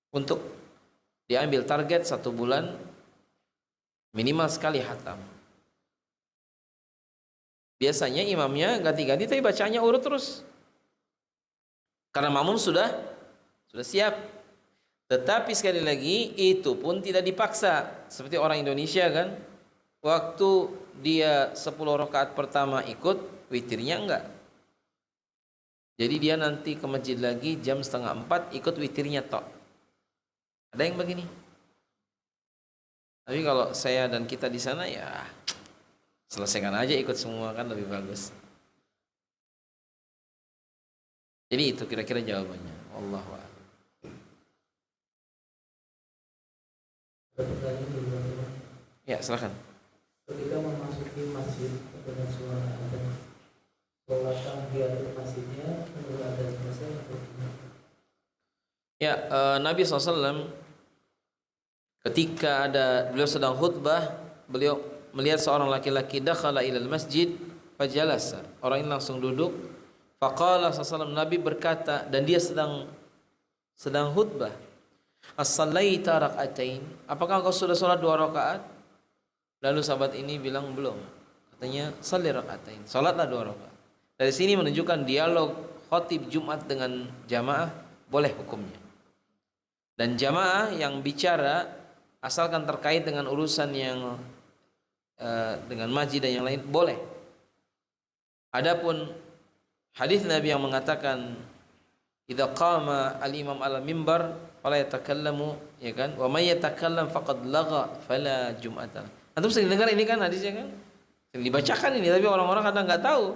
untuk diambil target 1 bulan minimal sekali hatam. Biasanya imamnya ganti-ganti tapi bacaannya urut terus. Karena makmum sudah siap. Tetapi sekali lagi itu pun tidak dipaksa. Seperti orang Indonesia kan, waktu dia 10 rakaat pertama ikut, witirnya enggak. Jadi dia nanti ke masjid lagi jam 3:30 ikut witirnya tok. Ada yang begini. Tapi kalau saya dan kita di sana ya selesaikan aja ikut semua kan lebih bagus. Jadi itu kira-kira jawabannya. Wallahu a'lam. Ya, silakan. Ketika memasuki masjid dengan suara adzan, sholat tahiyatul masjidnya menurut adzan selesai atau tidak? Ya, Nabi SAW ketika beliau sedang khutbah, beliau melihat seorang laki-laki dakhala ilal masjid fajalasa. Orang ini langsung duduk. Faqala SAW, Nabi berkata, dan dia sedang khutbah. As-sallaita rak'atain? Apakah engkau sudah sholat 2 rakaat? Lalu sahabat ini bilang belum. Katanya salli rak'atain. Salatlah 2 rakaat. Dari sini menunjukkan dialog khatib Jumat dengan jamaah boleh hukumnya. Dan jamaah yang bicara asalkan terkait dengan urusan yang dengan masjid dan yang lain boleh. Adapun hadis Nabi yang mengatakan idza qama al-imam al-mimbar fala yatakallamu, ya kan? Wa may yatakallam faqad lagha fala jum'ata. Antum sering dengar ini kan hadisnya kan? Sering dibacakan ini tapi orang-orang kadang enggak tahu.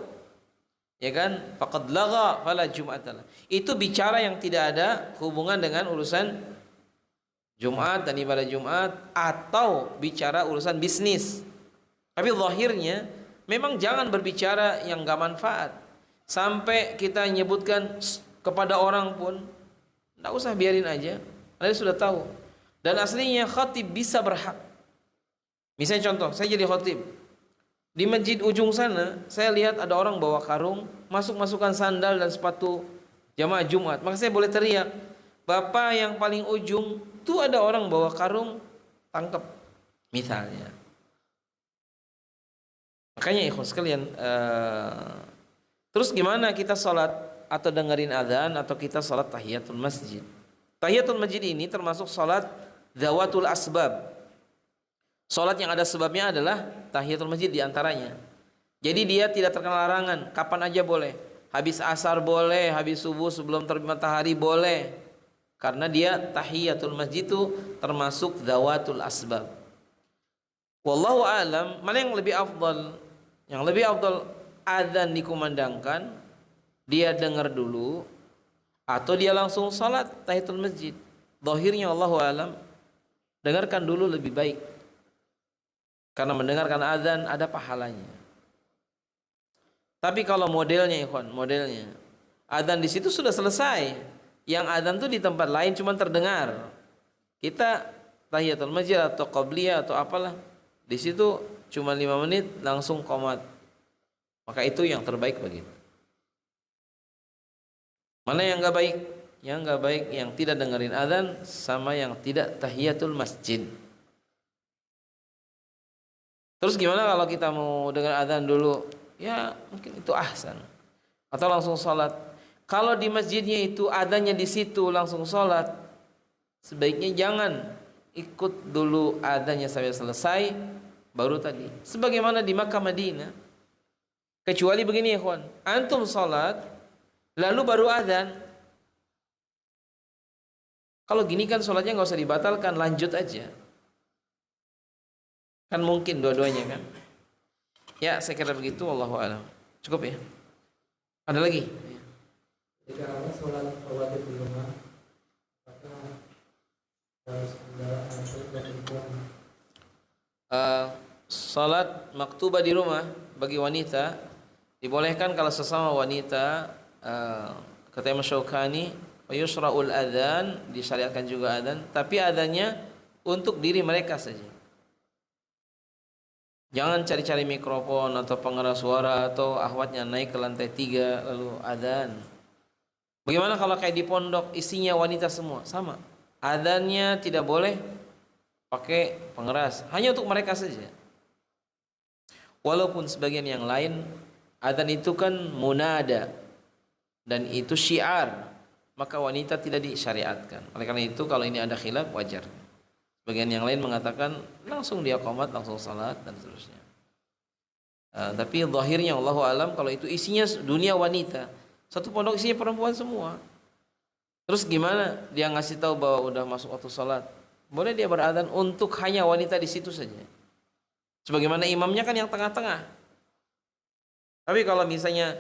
Ya kan? Faqad lagha fala jum'ata. Itu bicara yang tidak ada hubungan dengan urusan Jumat dan ibadah Jumat atau bicara urusan bisnis. Tapi zahirnya memang jangan berbicara yang enggak manfaat. Sampai kita menyebutkan kepada orang pun tidak usah, biarin aja. Anda sudah tahu. Dan aslinya khatib bisa berhak. Misalnya contoh, saya jadi khatib di masjid ujung sana, saya lihat ada orang bawa karung, masukkan sandal dan sepatu jamaah Jumat. Maka saya boleh teriak, Bapak yang paling ujung, tuh ada orang bawa karung, tangkap. Misalnya. Makanya ikhwan sekalian, terus gimana kita sholat atau dengerin adzan atau kita sholat tahiyatul masjid? Tahiyatul masjid ini termasuk sholat zawatul asbab. Sholat yang ada sebabnya adalah tahiyatul masjid diantaranya. Jadi dia tidak terkena larangan, kapan aja boleh. Habis asar boleh, habis subuh sebelum terbit matahari boleh. Karena dia tahiyatul masjid itu termasuk zawatul asbab. Wallahu alam, mana yang lebih afdal? Yang lebih afdal adzan dikumandangkan, dia dengar dulu, atau dia langsung salat tahiyatul masjid. Zahirnya Allahu alam, dengarkan dulu lebih baik. Karena mendengarkan adzan ada pahalanya. Tapi kalau modelnya ikhwan, modelnya adzan di situ sudah selesai. Yang adzan tuh di tempat lain cuma terdengar. Kita tahiyatul masjid atau qabliyah atau apalah, di situ cuma 5 menit langsung qomat. Maka itu yang terbaik begitu. Mana yang enggak baik? Yang enggak baik yang tidak dengerin adzan sama yang tidak tahiyatul masjid. Terus gimana kalau kita mau dengar adzan dulu? Ya mungkin itu ahsan. Atau langsung sholat. Kalau di masjidnya itu adzannya di situ langsung sholat, sebaiknya jangan ikut dulu adzannya sampai selesai baru tadi. Sebagaimana di Makkah Madinah. Kecuali begini ya kawan, antum sholat lalu baru adzan. Kalau gini kan sholatnya nggak usah dibatalkan, lanjut aja. Kan mungkin dua-duanya kan. Ya saya kira begitu, wallahu a'lam. Cukup ya. Ada lagi? Jika Allah sholat wajib di rumah, apakah harus kendaraan dan ikhwan? Salat maktubah di rumah bagi wanita dibolehkan kalau sesama wanita. Kata Imam Syaukani, wa yusra'ul adzan, disyariatkan juga adzan, tapi adzannya untuk diri mereka saja. Jangan cari-cari mikrofon atau pengeras suara atau akhwatnya naik ke lantai 3 lalu adzan. Bagaimana kalau kayak di pondok isinya wanita semua? Sama. Adzannya tidak boleh pakai pengeras, hanya untuk mereka saja. Walaupun sebagian yang lain adzan itu kan munada dan itu syiar, maka wanita tidak disyariatkan. Oleh karena itu kalau ini ada khilaf wajar. Sebagian yang lain mengatakan langsung dia qomat, langsung salat dan seterusnya. Tapi zahirnya Allahu alam kalau itu isinya dunia wanita, satu pondok isinya perempuan semua. Terus gimana dia ngasih tahu bahwa udah masuk waktu salat? Boleh dia beradzan untuk hanya wanita di situ saja. Sebagaimana imamnya kan yang tengah-tengah. Tapi kalau misalnya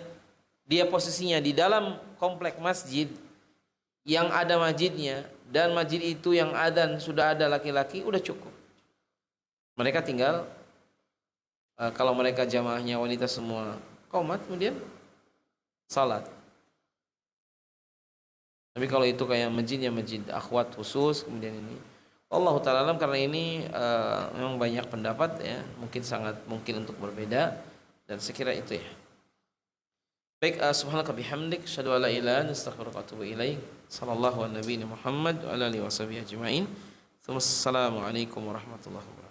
dia posisinya di dalam komplek masjid yang ada masjidnya dan masjid itu yang adzan sudah ada laki-laki, udah cukup. Mereka tinggal kalau mereka jamaahnya wanita semua qomat, kemudian salat. Tapi kalau itu kayak masjidnya masjid akhwat khusus, kemudian ini Allah Ta'ala alam, karena ini memang banyak pendapat ya, mungkin sangat mungkin untuk berbeda, dan sekira itu ya. Baik, subhanaka bihamdik, asyhadu an la ilaha illa anta, astaghfiruka wa atubu ilaik. Sallallahu ala nabiyina Muhammad wa ala alihi washabihi ajmain. Assalamualaikum warahmatullahi wabarakatuh.